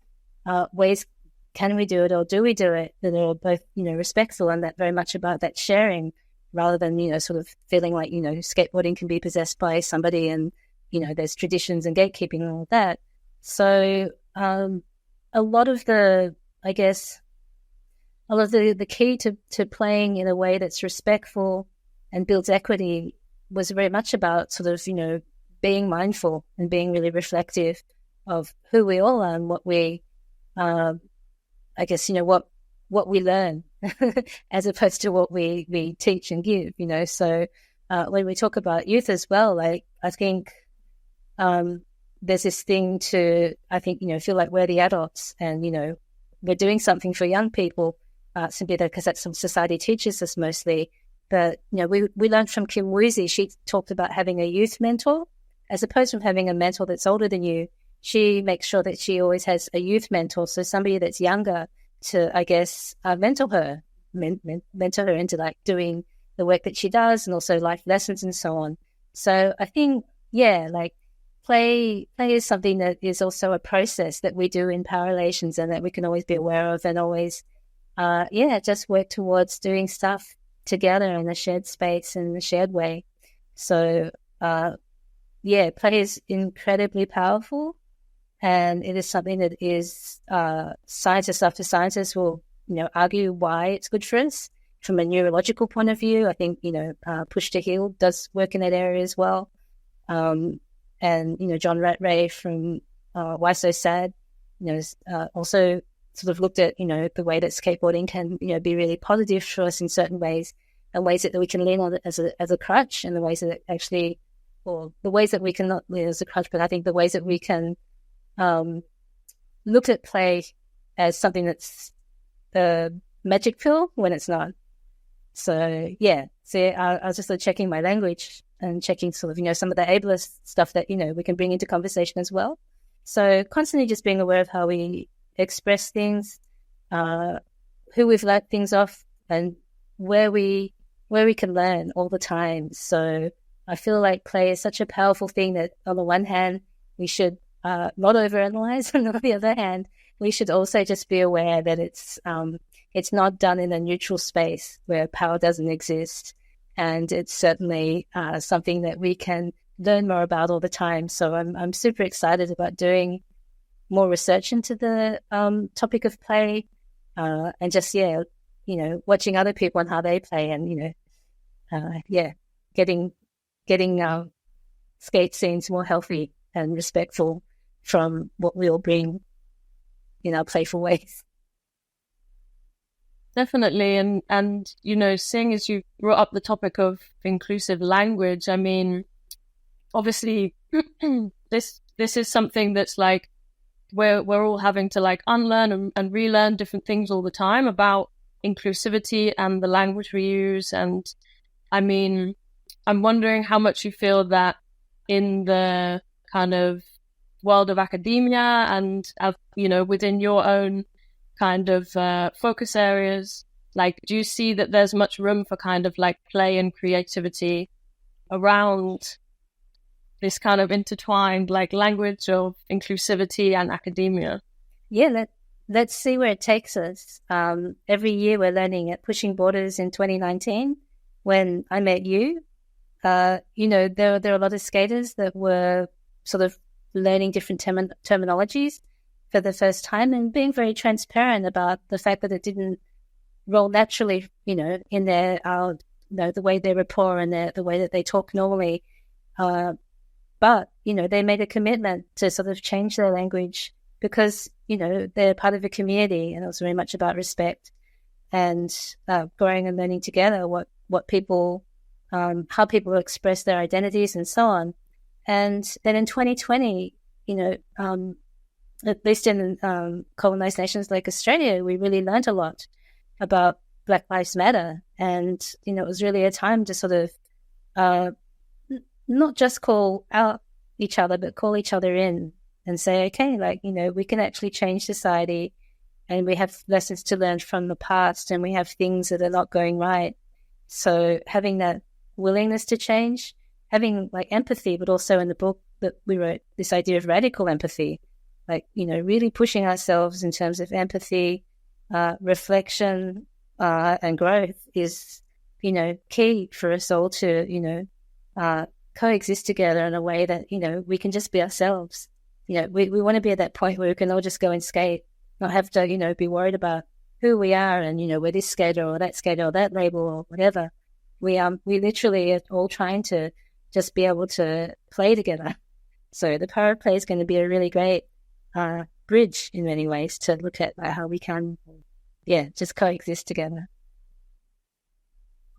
ways can we do it, or do we do it, that are both, respectful, and that very much about that sharing, rather than, sort of feeling like, skateboarding can be possessed by somebody, and, there's traditions and gatekeeping and all of that. So a lot of the key to playing in a way that's respectful and builds equity was very much about sort of, being mindful and being really reflective of who we all are and what we, what we learn as opposed to what we teach and give, So when we talk about youth as well, like I think there's this thing to, I think, feel like we're the adults and, we're doing something for young people simply because that's what society teaches us mostly. But, we learned from Kim Woozy, she talked about having a youth mentor as opposed to having a mentor that's older than you. She makes sure that she always has a youth mentor, so somebody that's younger to, I guess, mentor her into like doing the work that she does and also life lessons and so on. So I think, like play is something that is also a process that we do in power relations and that we can always be aware of and always, just work towards doing stuff together in a shared space and a shared way. So, play is incredibly powerful, and it is something that is scientists after scientists will, argue why it's good for us from a neurological point of view. I think, Push to Heal does work in that area as well. And, John Rattray from Why So Sad, also sort of looked at, the way that skateboarding can, be really positive for us in certain ways and ways that we can lean on it as a crutch, and the ways that actually, or the ways that we can not lean as a crutch, but I think the ways that we can look at play as something that's the magic pill when it's not. So, I was just checking my language and checking sort of, some of the ableist stuff that, we can bring into conversation as well. So constantly just being aware of how we express things, who we've learnt things off, and where we can learn all the time. So I feel like play is such a powerful thing that on the one hand, we should not overanalyze, and on the other hand, we should also just be aware that it's not done in a neutral space where power doesn't exist. And it's certainly something that we can learn more about all the time. So I'm super excited about doing more research into the topic of play, and just, watching other people and how they play, and, getting skate scenes more healthy and respectful from what we all bring in our playful ways. Definitely. And seeing as you brought up the topic of inclusive language, I mean, obviously this is something that's like we're all having to like unlearn and relearn different things all the time about inclusivity and the language we use. And I mean, I'm wondering how much you feel that in the kind of world of academia and within your own kind of focus areas, like, do you see that there's much room for kind of like play and creativity around this kind of intertwined like language of inclusivity and academia? Let's see where it takes us. Every year we're learning at Pushing Borders in 2019. When I met you, there are a lot of skaters that were sort of learning different terminologies for the first time and being very transparent about the fact that it didn't roll naturally, in their, the way they rapport and the way that they talk normally. But, they made a commitment to sort of change their language because, they're part of a community, and it was very much about respect and growing and learning together what people, how people express their identities and so on. And then in 2020, at least in colonized nations like Australia, we really learned a lot about Black Lives Matter. And, it was really a time to sort of not just call out each other, but call each other in and say, okay, like, we can actually change society, and we have lessons to learn from the past, and we have things that are not going right. So having that willingness to change, having like empathy, but also in the book that we wrote, this idea of radical empathy, like, really pushing ourselves in terms of empathy, reflection, and growth is, key for us all to, coexist together in a way that, we can just be ourselves. We want to be at that point where we can all just go and skate, not have to, be worried about who we are and, we're this skater or that label or whatever. We literally are all trying to just be able to play together. So the power of play is going to be a really great bridge in many ways to look at how we can, just coexist together.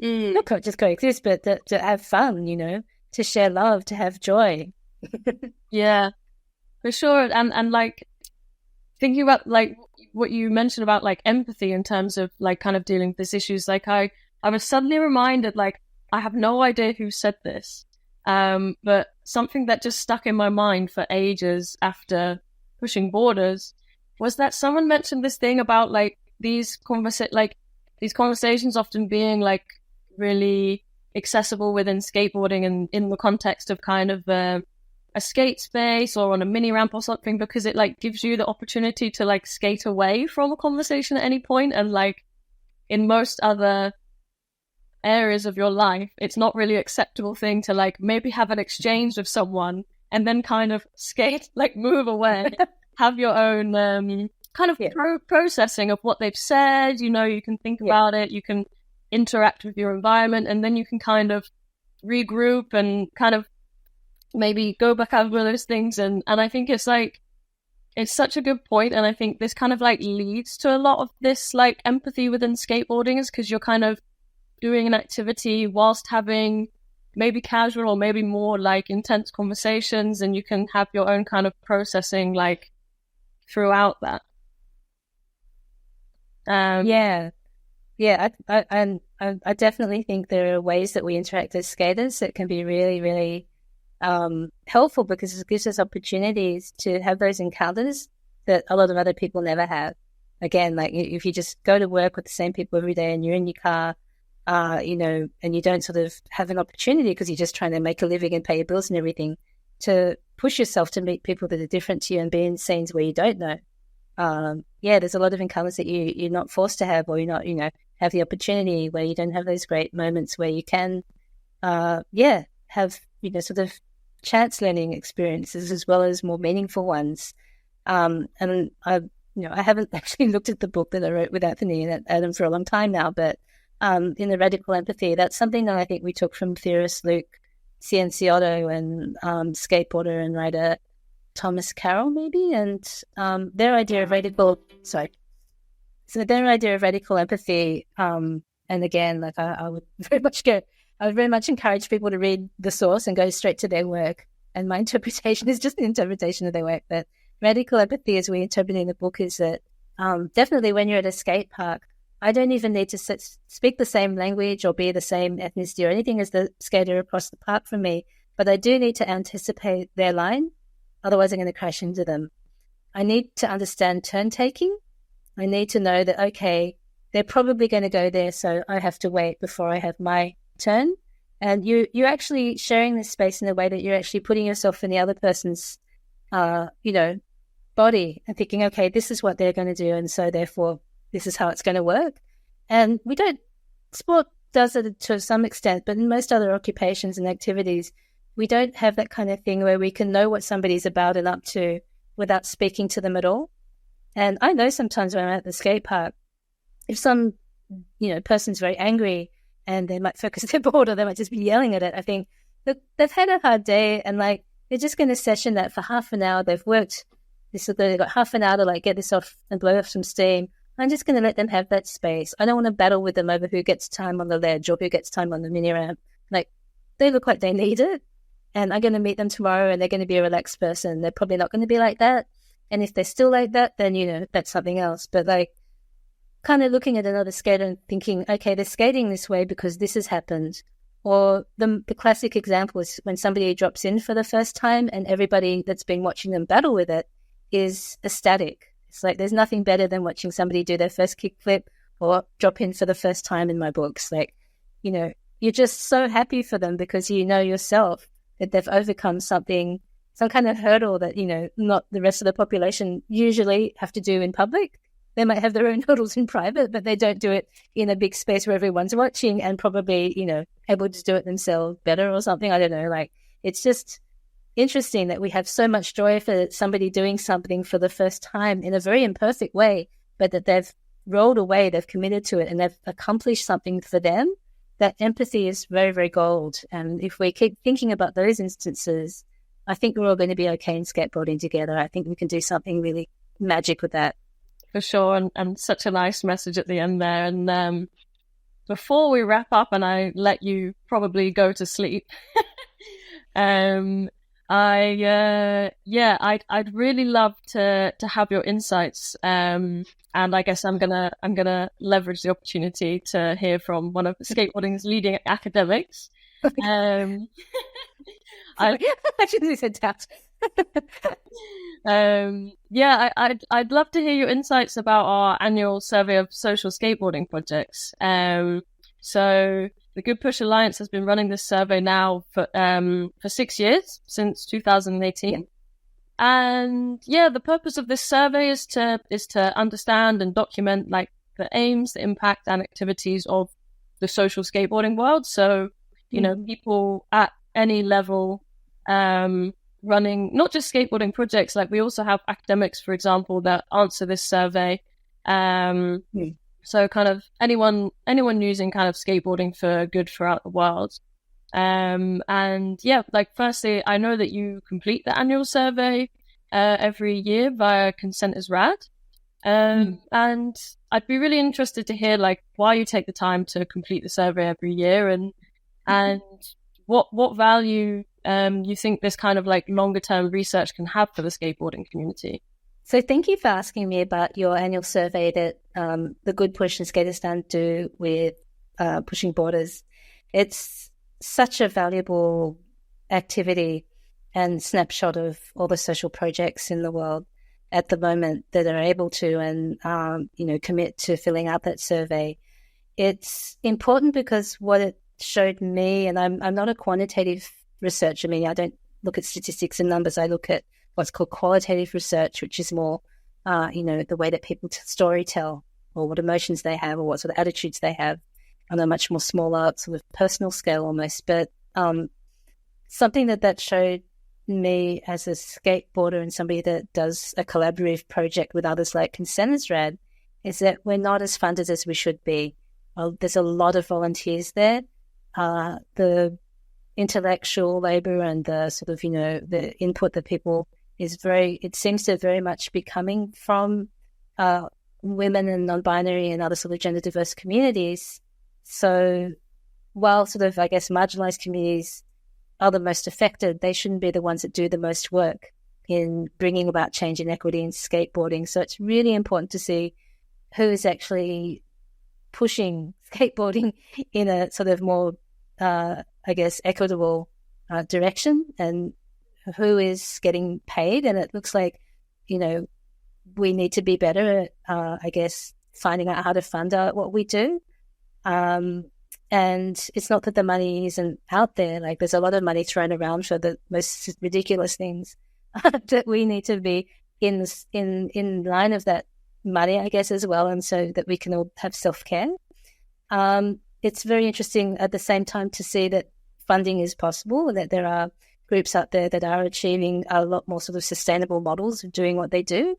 not just coexist, but to have fun, to share love, to have joy. Yeah, for sure. And like thinking about like what you mentioned about like empathy in terms of like kind of dealing with these issues, like I was suddenly reminded, like, I have no idea who said this, but something that just stuck in my mind for ages after pushing borders was that someone mentioned this thing about like these conversations often being like really accessible within skateboarding and in the context of kind of a skate space or on a mini ramp or something, because it like gives you the opportunity to like skate away from a conversation at any point. And like in most other areas of your life, it's not really acceptable thing to like maybe have an exchange with someone and then kind of skate, like move away, have your own kind of processing of what they've said. You can think about it, you can interact with your environment, and then you can kind of regroup and kind of maybe go back over those things. And I think it's like, it's such a good point. And I think this kind of like leads to a lot of this like empathy within skateboarding, is because you're kind of doing an activity whilst having maybe casual or maybe more like intense conversations, and you can have your own kind of processing like throughout that. I definitely think there are ways that we interact as skaters that can be really, really helpful, because it gives us opportunities to have those encounters that a lot of other people never have. Again, like if you just go to work with the same people every day and you're in your car, and you don't sort of have an opportunity because you're just trying to make a living and pay your bills and everything, to push yourself to meet people that are different to you and be in scenes where you don't know. There's a lot of encounters that you're not forced to have, or you're not, have the opportunity where you don't have those great moments where you can, have, sort of chance learning experiences as well as more meaningful ones. And I haven't actually looked at the book that I wrote with Anthony and Adam for a long time now, but in the Radical Empathy, that's something that I think we took from theorist Luke Cianciotto and skateboarder and writer Thomas Carroll, maybe, and their idea of radical empathy. And again, like I would very much encourage people to read the source and go straight to their work. And my interpretation is just an interpretation of their work. But radical empathy, as we interpret in the book, is that definitely when you're at a skate park, I don't even need to speak the same language or be the same ethnicity or anything as the skater across the park from me, but I do need to anticipate their line. Otherwise, I'm going to crash into them. I need to understand turn taking. I need to know that, okay, they're probably going to go there, so I have to wait before I have my turn. And you're actually sharing this space in a way that you're actually putting yourself in the other person's, body and thinking, okay, this is what they're going to do, and so therefore this is how it's going to work. And sport does it to some extent, but in most other occupations and activities, we don't have that kind of thing where we can know what somebody's about and up to without speaking to them at all. And I know sometimes when I'm at the skate park, if some, person's very angry and they might focus their board or they might just be yelling at it, I think, look, they've had a hard day and like they're just going to session that for half an hour. They've worked this, they've got half an hour to like get this off and blow off some steam. I'm just going to let them have that space. I don't want to battle with them over who gets time on the ledge or who gets time on the mini ramp. Like, they look like they need it. And I'm going to meet them tomorrow and they're going to be a relaxed person. They're probably not going to be like that. And if they're still like that, then, that's something else. But like, kind of looking at another skater and thinking, okay, they're skating this way because this has happened. Or the classic example is when somebody drops in for the first time and everybody that's been watching them battle with it is ecstatic. It's like there's nothing better than watching somebody do their first kickflip or drop in for the first time in my books. Like, you're just so happy for them because you know yourself that they've overcome something, some kind of hurdle that, not the rest of the population usually have to do in public. They might have their own hurdles in private, but they don't do it in a big space where everyone's watching and probably, able to do it themselves better or something. I don't know. Like, it's just interesting that we have so much joy for somebody doing something for the first time in a very imperfect way, but that they've rolled away, they've committed to it, and they've accomplished something for them. That empathy is very, very gold. And if we keep thinking about those instances, I think we're all going to be okay in skateboarding together. I think we can do something really magic with that. For sure. And such a nice message at the end there. And before we wrap up and I let you probably go to sleep, I'd really love to have your insights. And I guess I'm gonna leverage the opportunity to hear from one of skateboarding's leading academics. I shouldn't have said that. I'd love to hear your insights about our annual survey of social skateboarding projects. So the Goodpush Alliance has been running this survey now for 6 years, since 2018. Yeah. And the purpose of this survey is to understand and document like the aims, the impact, and activities of the social skateboarding world. So, people at any level, running not just skateboarding projects, like we also have academics, for example, that answer this survey. So kind of anyone using kind of skateboarding for good throughout the world. Firstly, I know that you complete the annual survey every year via Consent is Rad. And I'd be really interested to hear like why you take the time to complete the survey every year and what value you think this kind of like longer term research can have for the skateboarding community. So thank you for asking me about your annual survey that the Goodpush and Skateistan do with Pushing Borders. It's such a valuable activity and snapshot of all the social projects in the world at the moment that are able to and commit to filling out that survey. It's important because what it showed me, and I'm not a quantitative researcher. I mean, I don't look at statistics and numbers. I look at what's called qualitative research, which is more, the way that people story tell, or what emotions they have, or what sort of attitudes they have on a much more smaller sort of personal scale almost. But something that showed me as a skateboarder and somebody that does a collaborative project with others like Consent is Rad is that we're not as funded as we should be. There's a lot of volunteers there. The intellectual labor and the sort of, the input that people it seems to very much be coming from women and non-binary and other sort of gender diverse communities. So while sort of, I guess, marginalized communities are the most affected, they shouldn't be the ones that do the most work in bringing about change and equity in skateboarding. So it's really important to see who is actually pushing skateboarding in a sort of more, equitable direction, and who is getting paid. And it looks like, we need to be better at, finding out how to fund what we do. And it's not that the money isn't out there. Like, there's a lot of money thrown around for the most ridiculous things that we need to be in line of that money, I guess, as well, and so that we can all have self-care. It's very interesting at the same time to see that funding is possible and that there are groups out there that are achieving a lot more sort of sustainable models of doing what they do.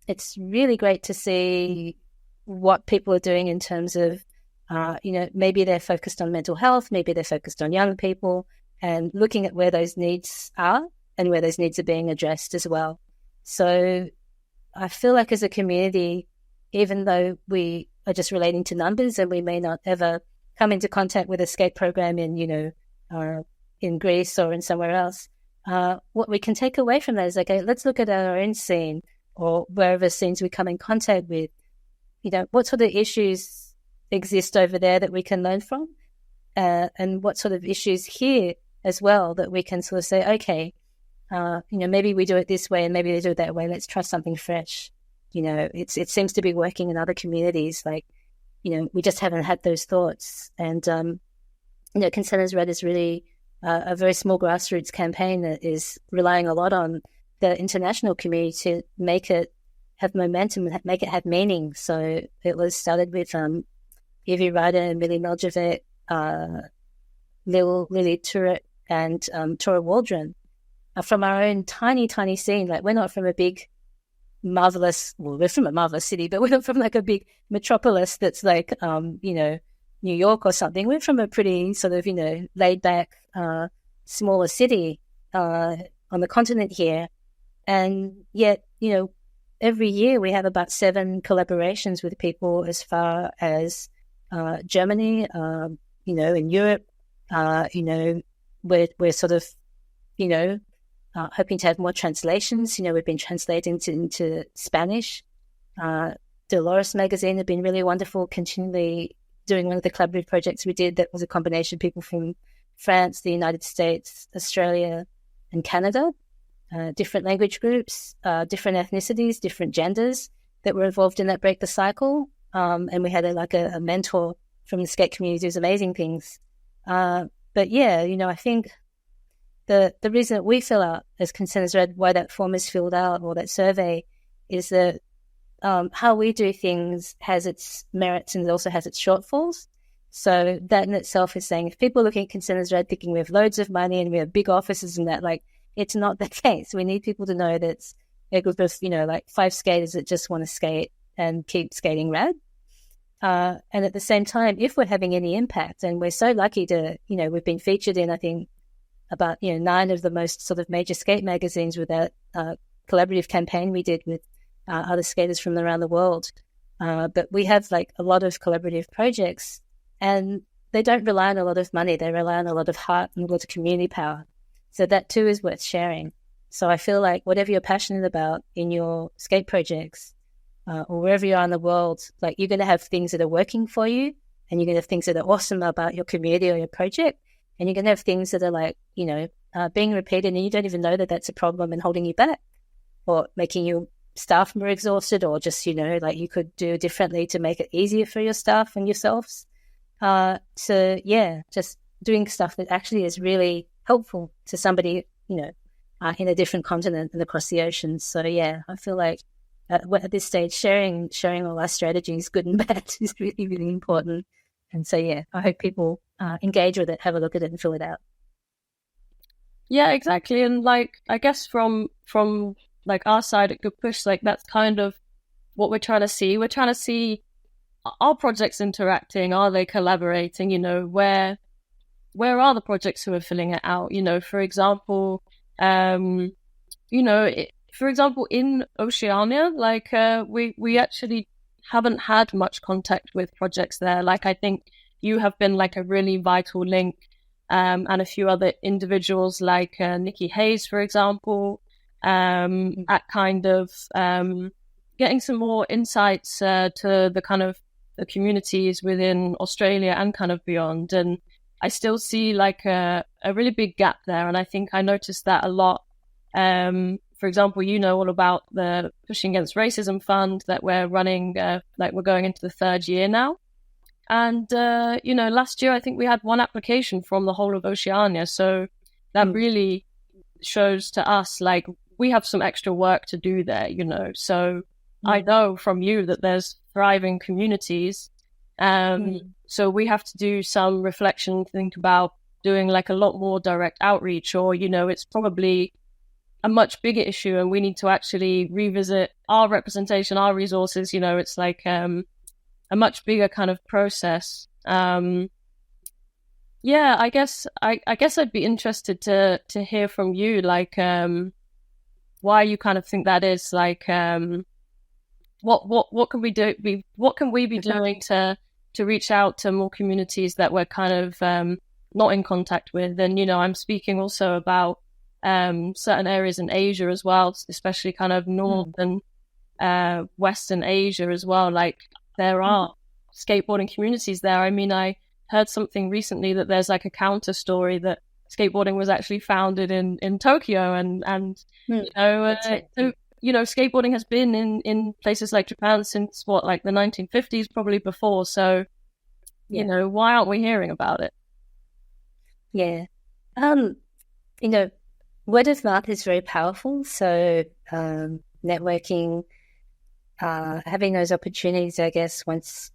It's really great to see what people are doing in terms of, maybe they're focused on mental health, maybe they're focused on young people, and looking at where those needs are and where those needs are being addressed as well. So I feel like as a community, even though we are just relating to numbers and we may not ever come into contact with a skate program in Greece or in somewhere else, what we can take away from that is, okay, let's look at our own scene or wherever scenes we come in contact with. What sort of issues exist over there that we can learn from, and what sort of issues here as well that we can sort of say, okay, maybe we do it this way and maybe they do it that way. Let's try something fresh. It seems to be working in other communities. Like, we just haven't had those thoughts. And, Consent is Red is really a very small grassroots campaign that is relying a lot on the international community to make it have momentum and make it have meaning. So it was started with Evie Ryder and Millie Meljevic, Lily Turek and Tora Waldron. From our own tiny, tiny scene. Like, we're not from a big, marvelous, we're from a marvelous city, but we're not from like a big metropolis that's like, New York or something. We're from a pretty sort of, laid back, smaller city on the continent here. And yet, every year we have about 7 collaborations with people as far as Germany, in Europe, we're sort of, hoping to have more translations. We've been translating into Spanish. Dolores magazine have been really wonderful, continually doing one of the collaborative projects we did that was a combination of people from France, the United States, Australia, and Canada, different language groups, different ethnicities, different genders that were involved in that Break the Cycle. And we had a mentor from the skate community who's amazing things. But yeah, I think the reason that we fill out as Consent Red, why that form is filled out or that survey, is that how we do things has its merits and it also has its shortfalls. So that in itself is saying if people are looking at Consent Red thinking we have loads of money and we have big offices and that, it's not the case. We need people to know that it's a group of, 5 skaters that just want to skate and keep skating rad. And at the same time, if we're having any impact, and we're so lucky to, we've been featured in, I think, about, 9 of the most sort of major skate magazines with that collaborative campaign we did with other skaters from around the world. But we have a lot of collaborative projects and they don't rely on a lot of money. They rely on a lot of heart and a lot of community power. So that too is worth sharing. So I feel like whatever you're passionate about in your skate projects, or wherever you are in the world, you're going to have things that are working for you and you're going to have things that are awesome about your community or your project. And you're going to have things that are being repeated and you don't even know that that's a problem and holding you back or making your staff more exhausted or just, you could do differently to make it easier for your staff and yourselves. Just doing stuff that actually is really helpful to somebody, in a different continent and across the ocean. So yeah, I feel like at this stage, sharing all our strategies, good and bad, is really, really important. And so, yeah, I hope people engage with it, have a look at it and fill it out. Yeah, exactly. And I guess from our side at Goodpush, that's kind of what we're trying to see. We're trying to see, are projects interacting? Are they collaborating? Where are the projects who are filling it out? For example, for example, in Oceania, we actually haven't had much contact with projects there. I think you have been a really vital link, and a few other individuals Nikki Hayes, for example, at kind of getting some more insights to the kind of the communities within Australia and kind of beyond. And I still see a really big gap there. And I think I noticed that a lot. For example, all about the Pushing Against Racism Fund that we're running, we're going into the 3rd year now. And, last year, I think we had 1 application from the whole of Oceania. So that really shows to us, we have some extra work to do there, So I know from you that there's thriving communities. So we have to do some reflection, think about doing a lot more direct outreach, or, it's probably a much bigger issue and we need to actually revisit our representation, our resources. It's a much bigger kind of process. I guess I'd be interested to hear from you, why you kind of think that is, what can we do? What can we be doing to reach out to more communities that we're kind of not in contact with? And, I'm speaking also about certain areas in Asia as well, especially kind of North and Western Asia as well. There are skateboarding communities there. I mean, I heard something recently that there's a counter story that skateboarding was actually founded in Tokyo, and skateboarding has been in places like Japan since the 1950s, probably before. So, why aren't we hearing about it? Yeah. Word of mouth is very powerful. So networking, having those opportunities, I guess, once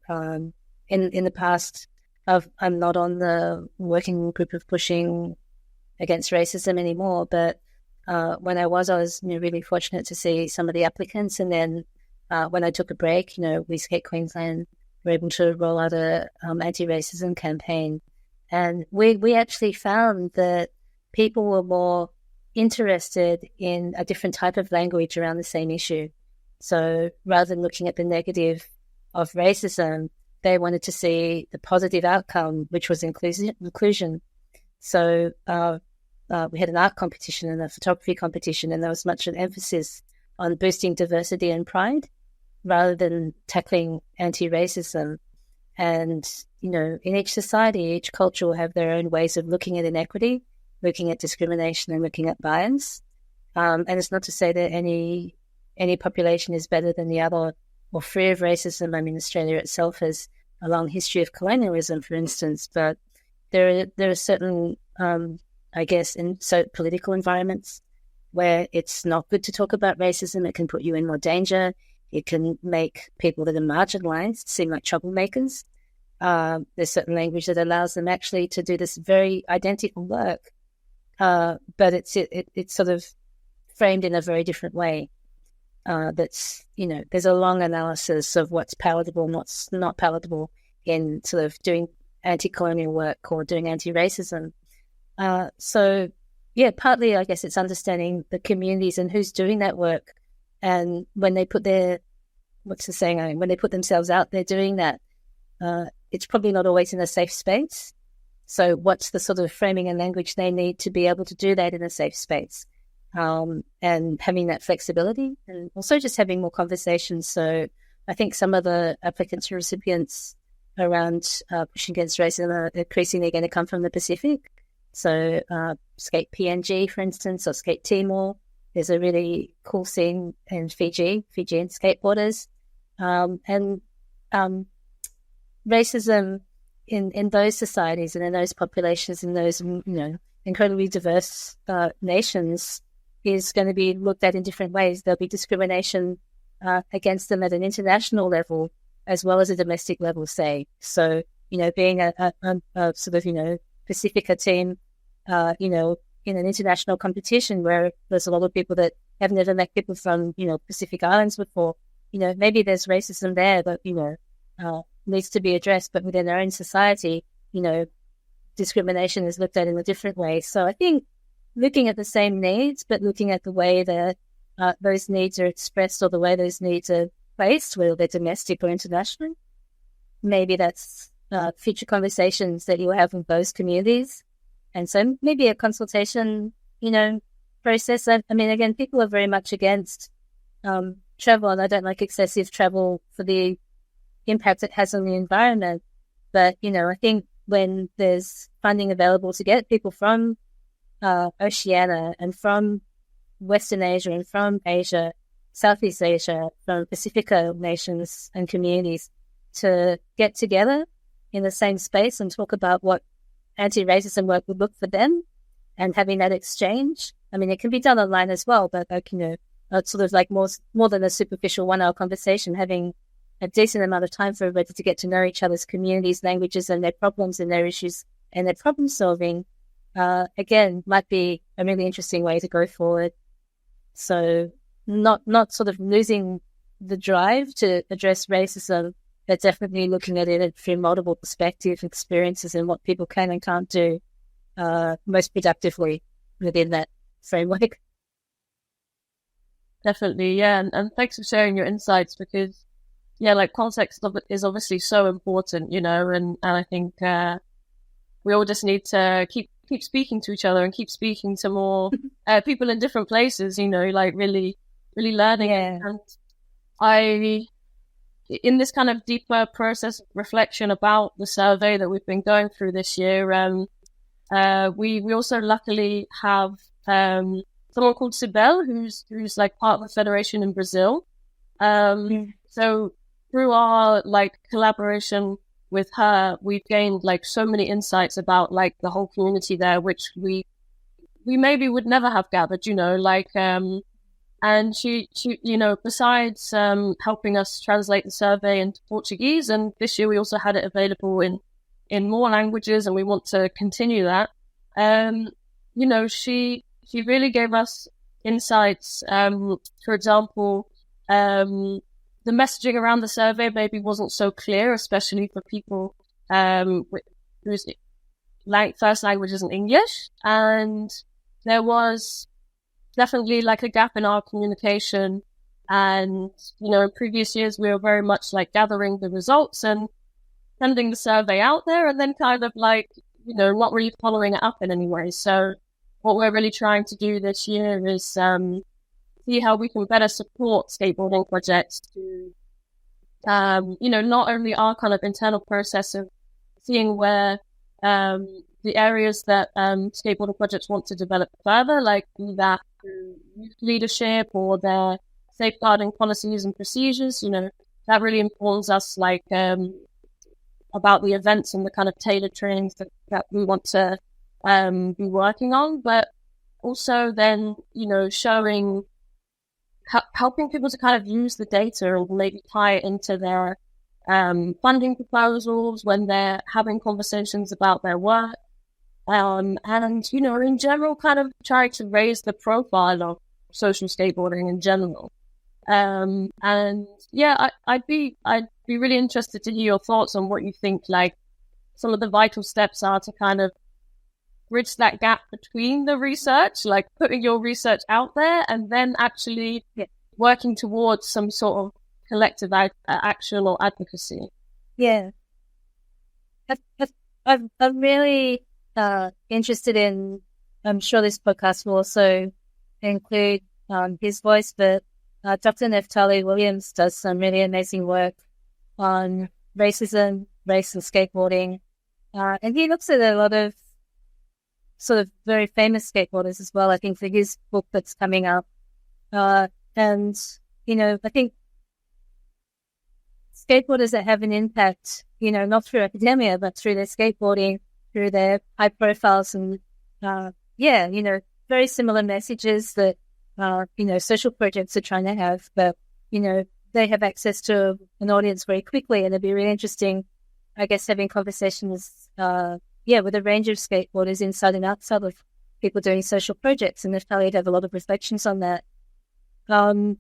in the past, I'm not on the working group of Pushing Against Racism anymore, but when I was really fortunate to see some of the applicants. And then when I took a break, we Skate Queensland were able to roll out a anti-racism campaign. And we actually found that people were more interested in a different type of language around the same issue. So rather than looking at the negative of racism, they wanted to see the positive outcome, which was inclusion. So we had an art competition and a photography competition, and there was much an emphasis on boosting diversity and pride rather than tackling anti-racism. And, in each society, each culture will have their own ways of looking at inequity, looking at discrimination, and looking at bias. And it's not to say that any population is better than the other or free of racism. I mean, Australia itself has a long history of colonialism, for instance, but there are certain, I guess, in certain political environments where it's not good to talk about racism. It can put you in more danger. It can make people that are marginalized seem like troublemakers. There's certain language that allows them actually to do this very identical work, but it's sort of framed in a very different way. That's, there's a long analysis of what's palatable and what's not palatable in sort of doing anti-colonial work or doing anti-racism. So, yeah, partly, I guess, it's understanding the communities and who's doing that work. And when they put when they put themselves out there doing that, it's probably not always in a safe space. So what's the sort of framing and language they need to be able to do that in a safe space? And having that flexibility, and also just having more conversations. So I think some of the applicants and recipients around pushing against racism are increasingly going to come from the Pacific. So Skate PNG, for instance, or Skate Timor. There's a really cool scene in Fijian skateboarders. And racism in those societies and in those populations, in those, incredibly diverse nations, is going to be looked at in different ways. There'll be discrimination against them at an international level as well as a domestic level, say. So, being a sort of, Pacifica team, in an international competition where there's a lot of people that have never met people from, Pacific Islands before, maybe there's racism there that, needs to be addressed, but within our own society, discrimination is looked at in a different way. So I think looking at the same needs, but looking at the way that those needs are expressed or the way those needs are placed, whether they're domestic or international, maybe that's future conversations that you have with those communities. And so maybe a consultation, process. I mean, again, people are very much against travel, and I don't like excessive travel for the impact it has on the environment. But, I think when there's funding available to get people from Oceania and from Western Asia and from Asia, Southeast Asia, from Pacifica nations and communities to get together in the same space and talk about what anti-racism work would look for them and having that exchange. I mean, it can be done online as well, but sort of like more than a superficial 1 hour conversation, having a decent amount of time for everybody to get to know each other's communities, languages, and their problems and their issues and their problem solving, again, might be a really interesting way to go forward. So not sort of losing the drive to address racism, but definitely looking at it through multiple perspective experiences and what people can and can't do most productively within that framework. Definitely, yeah. And thanks for sharing your insights, because context of it is obviously so important, and I think we all just need to keep speaking to each other and keep speaking to more people in different places, really learning. Yeah. And in this kind of deeper process of reflection about the survey that we've been going through this year, we also luckily have someone called Sibel, who's like part of the federation in Brazil. So through our collaboration with her, we've gained so many insights about the whole community there, which we maybe would never have gathered, and she besides helping us translate the survey into Portuguese, and this year we also had it available in more languages, and we want to continue that. She really gave us insights. For example, the messaging around the survey maybe wasn't so clear, especially for people whose first language isn't English. And there was definitely a gap in our communication. And, in previous years, we were very much gathering the results. And sending the survey out there and then kind of like, not really following it up in any way. So what we're really trying to do this year is see how we can better support skateboarding projects to, not only our kind of internal process of seeing where the areas that skateboarding projects want to develop further, like be that through youth leadership or their safeguarding policies and procedures, that really informs us like about the events and the kind of tailored trainings that we want to be working on, but also then, showing, helping people to kind of use the data and maybe tie it into their funding proposals when they're having conversations about their work. And, in general, kind of try to raise the profile of social skateboarding in general. And yeah, I'd be really interested to hear your thoughts on what you think, like, some of the vital steps are to kind of bridge that gap between the research, like putting your research out there and then actually working towards some sort of collective action or advocacy. Yeah. I'm really interested in, I'm sure this podcast will also include his voice, but Dr. Neftali Williams does some really amazing work on racism, race and skateboarding. And he looks at a lot of sort of very famous skateboarders as well, I think, for his book that's coming up. And, I think skateboarders that have an impact, not through academia, but through their skateboarding, through their high profiles and, very similar messages that, social projects are trying to have, but, they have access to an audience very quickly, and it'd be really interesting, I guess, having conversations, with a range of skateboarders inside and outside of people doing social projects, and Natalia would have a lot of reflections on that. And,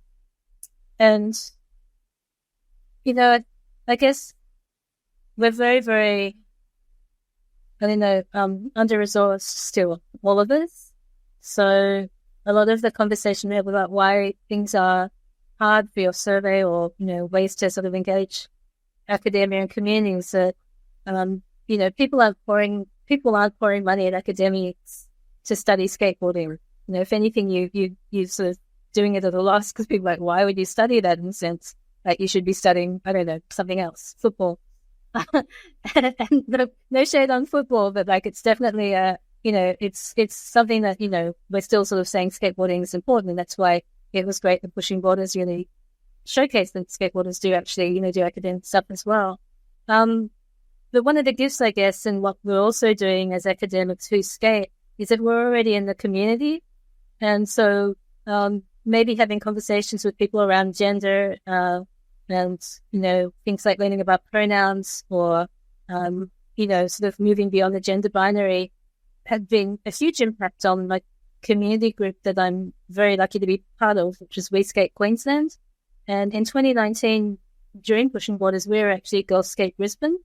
I guess we're very, very, under-resourced still, all of us. So a lot of the conversation we have about why things are hard for your survey or, ways to sort of engage academia and communities that, people aren't pouring money at academics to study skateboarding. If anything, you sort of doing it at a loss because people are like, why would you study that in a sense? Like you should be studying, I don't know, something else, football. and no shade on football, but like it's definitely it's something that, we're still sort of saying skateboarding is important, and that's why it was great that Pushing Borders really showcased that skateboarders do actually, do academic stuff as well. But one of the gifts, I guess, and what we're also doing as academics who skate is that we're already in the community. And so maybe having conversations with people around gender and, things like learning about pronouns or, sort of moving beyond the gender binary had been a huge impact on my community group that I'm very lucky to be part of, which is We Skate Queensland. And in 2019, during Pushing Borders, we were actually Girls Skate Brisbane.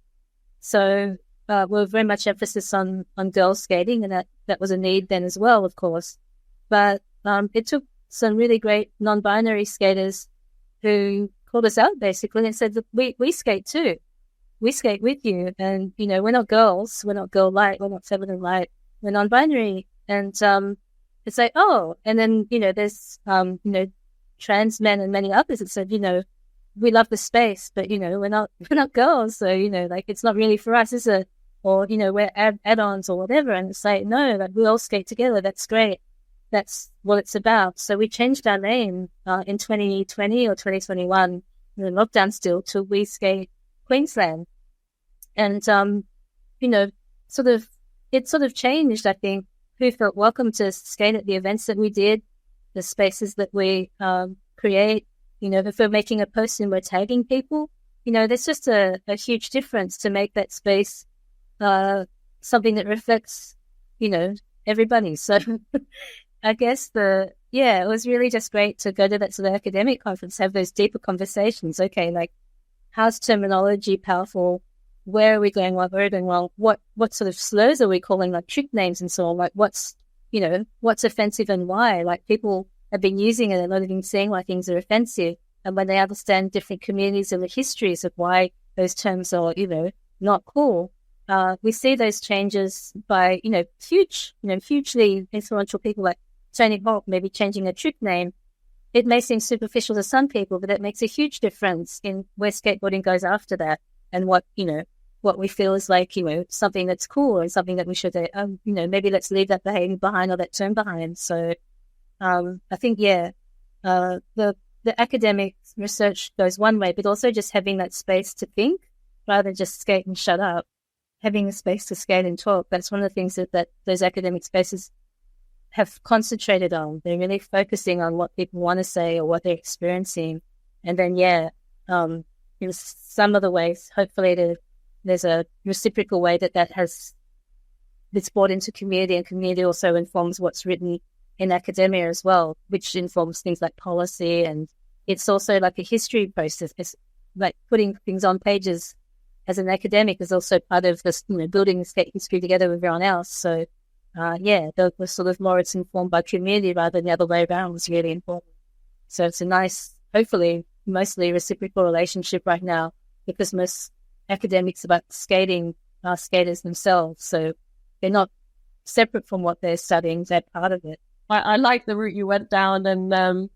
So we're very much emphasis on girls skating, and that was a need then as well, of course. But it took some really great non-binary skaters who called us out basically and said, we skate too. We skate with you. And, we're not girls. We're not girl light. We're not feminine light. We're non-binary. And it's like, oh, and then, there's, trans men and many others that said, we love the space, but, we're not girls. So, it's not really for us, is it? Or, we're add-ons or whatever. And it's like, no, like we all skate together. That's great. That's what it's about. So we changed our name in 2020 or 2021, in lockdown still, to We Skate Queensland. And, it sort of changed, I think, who felt welcome to skate at the events that we did, the spaces that we create. If we're making a post and we're tagging people, there's just a huge difference to make that space something that reflects, everybody. So I guess it was really just great to go to that sort of academic conference, have those deeper conversations. Okay, like how's terminology powerful? Where are we going? What we're doing well? What sort of slurs are we calling, like trick names and so on? Like what's offensive and why? Like people have been using it and not even seeing why things are offensive. And when they understand different communities and the histories of why those terms are, not cool. We see those changes by, hugely influential people like Tony Hawk, maybe changing a trick name. It may seem superficial to some people, but it makes a huge difference in where skateboarding goes after that, and what we feel is like, something that's cool and something that we should, maybe let's leave that behavior behind or that term behind. So I think, the academic research goes one way, but also just having that space to think rather than just skate and shut up, having a space to skate and talk. That's one of the things that those academic spaces have concentrated on. They're really focusing on what people want to say or what they're experiencing. And then, in some of the ways, hopefully there's a reciprocal way that's brought into community, and community also informs what's written in academia as well, which informs things like policy. And it's also like a history process. It's like putting things on pages as an academic is also part of this, building skate history together with everyone else. So, the sort of more it's informed by community rather than the other way around is really important. So it's a nice, hopefully, mostly reciprocal relationship right now, because most academics about skating are skaters themselves. So they're not separate from what they're studying, they're part of it. I like the route you went down, and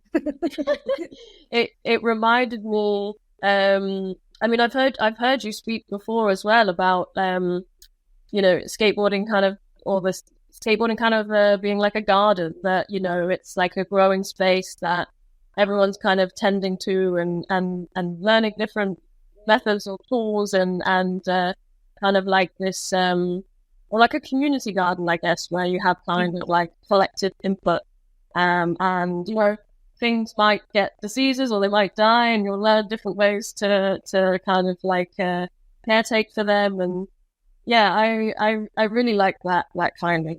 it reminded me. I've heard you speak before as well about skateboarding kind of being like a garden that it's like a growing space that everyone's kind of tending to and learning different methods or tools and kind of like this. Or like a community garden, I guess, where you have kind of like collective input, and things might get diseases or they might die, and you'll learn different ways to kind of like caretake for them. And I really like that kind of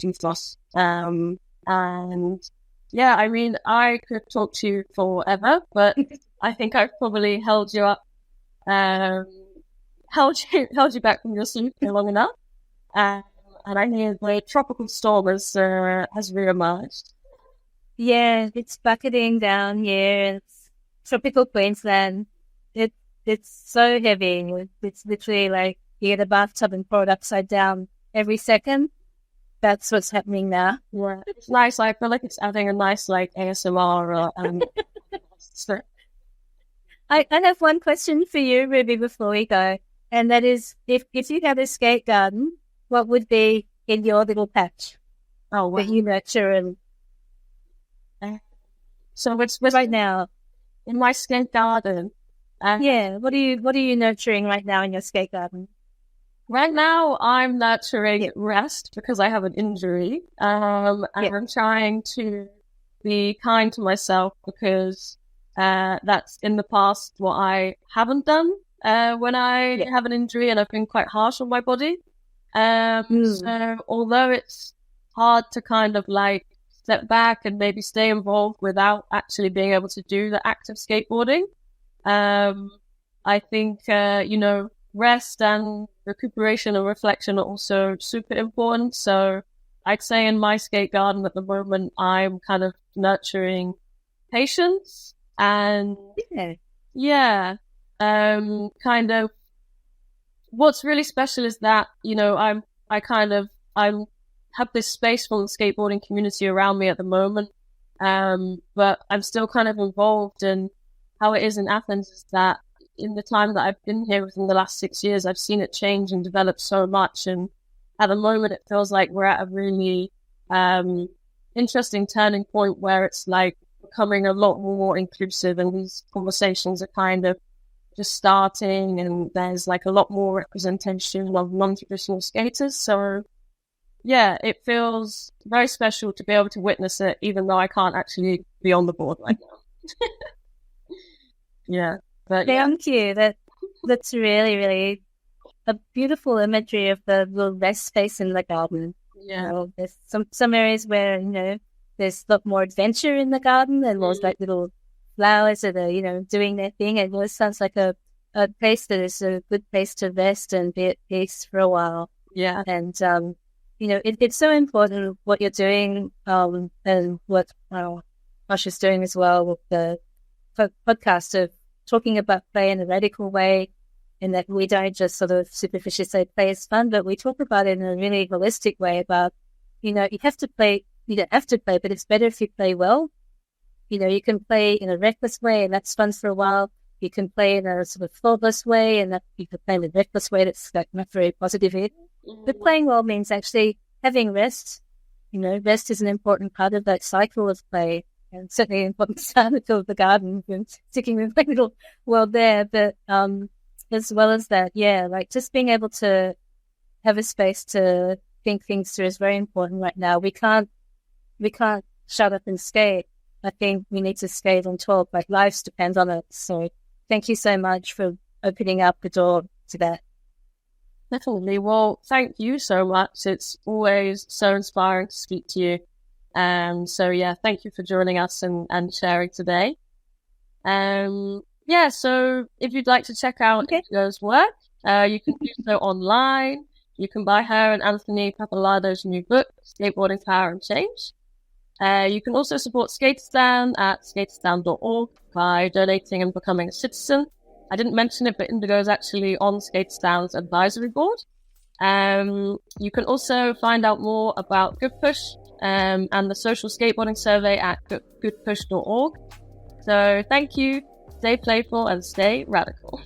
ethos. And I could talk to you forever, but I think I've probably held you up, held you back from your sleep for long enough. And I hear the tropical storm has reemerged. Yeah, it's bucketing down here. It's tropical Queensland. It's so heavy. It's literally like you get a bathtub and pour it upside down every second. That's what's happening now. Yeah, it's nice. I feel like it's adding a nice like ASMR. I have one question for you, Ruby, before we go, and that is, if you had a skate garden, what would be in your little patch that you nurture? And so it's right now in my skate garden. What are you nurturing right now in your skate garden? Right now, I'm nurturing rest because I have an injury, and I'm trying to be kind to myself because that's in the past what I haven't done when I have an injury, and I've been quite harsh on my body. So although it's hard to kind of like step back and maybe stay involved without actually being able to do the act of skateboarding, I think, rest and recuperation and reflection are also super important. So I'd say in my skate garden at the moment, I'm kind of nurturing patience and kind of what's really special is that, I have this space for the skateboarding community around me at the moment. But I'm still kind of involved in how it is in Athens is that in the time that I've been here within the last 6 years, I've seen it change and develop so much. And at the moment, it feels like we're at a really interesting turning point where it's like becoming a lot more inclusive, and these conversations are kind of just starting, and there's like a lot more representation of non-traditional skaters. So yeah, it feels very special to be able to witness it, even though I can't actually be on the board right now. Thank you. That's really, really a beautiful imagery of the little rest space in the garden. Yeah. There's some areas where, there's a lot more adventure in the garden, and there's like little flowers that are, doing their thing. It always sounds like a place that is a good place to rest and be at peace for a while. Yeah. And, it's so important what you're doing, and what Josh is doing as well with the podcast of talking about play in a radical way. in that we don't just sort of superficially say play is fun, but we talk about it in a really holistic way about, you don't have to play, but it's better if you play well. You can play in a reckless way, and that's fun for a while. You can play in a sort of thoughtless way, and that you can play in a reckless way that's not very positive either. But playing well means actually having rest. Rest is an important part of that cycle of play, and certainly an important part of the garden and sticking with my little world there. But as well as that, just being able to have a space to think things through is very important right now. We can't shut up and skate. I think we need to skate and talk. Like, lives depend on it. So thank you so much for opening up the door to that. Definitely. Well, thank you so much. It's always so inspiring to speak to you. Thank you for joining us and sharing today. So if you'd like to check out Indigo's work, you can do so online. You can buy her and Anthony Pappalardo's new book, Skateboarding, Power and Change. You can also support Skateistan at skateistan.org by donating and becoming a citizen. I didn't mention it, but Indigo is actually on Skateistan's advisory board. You can also find out more about Goodpush and the social skateboarding survey at goodpush.org. So thank you, stay playful and stay radical.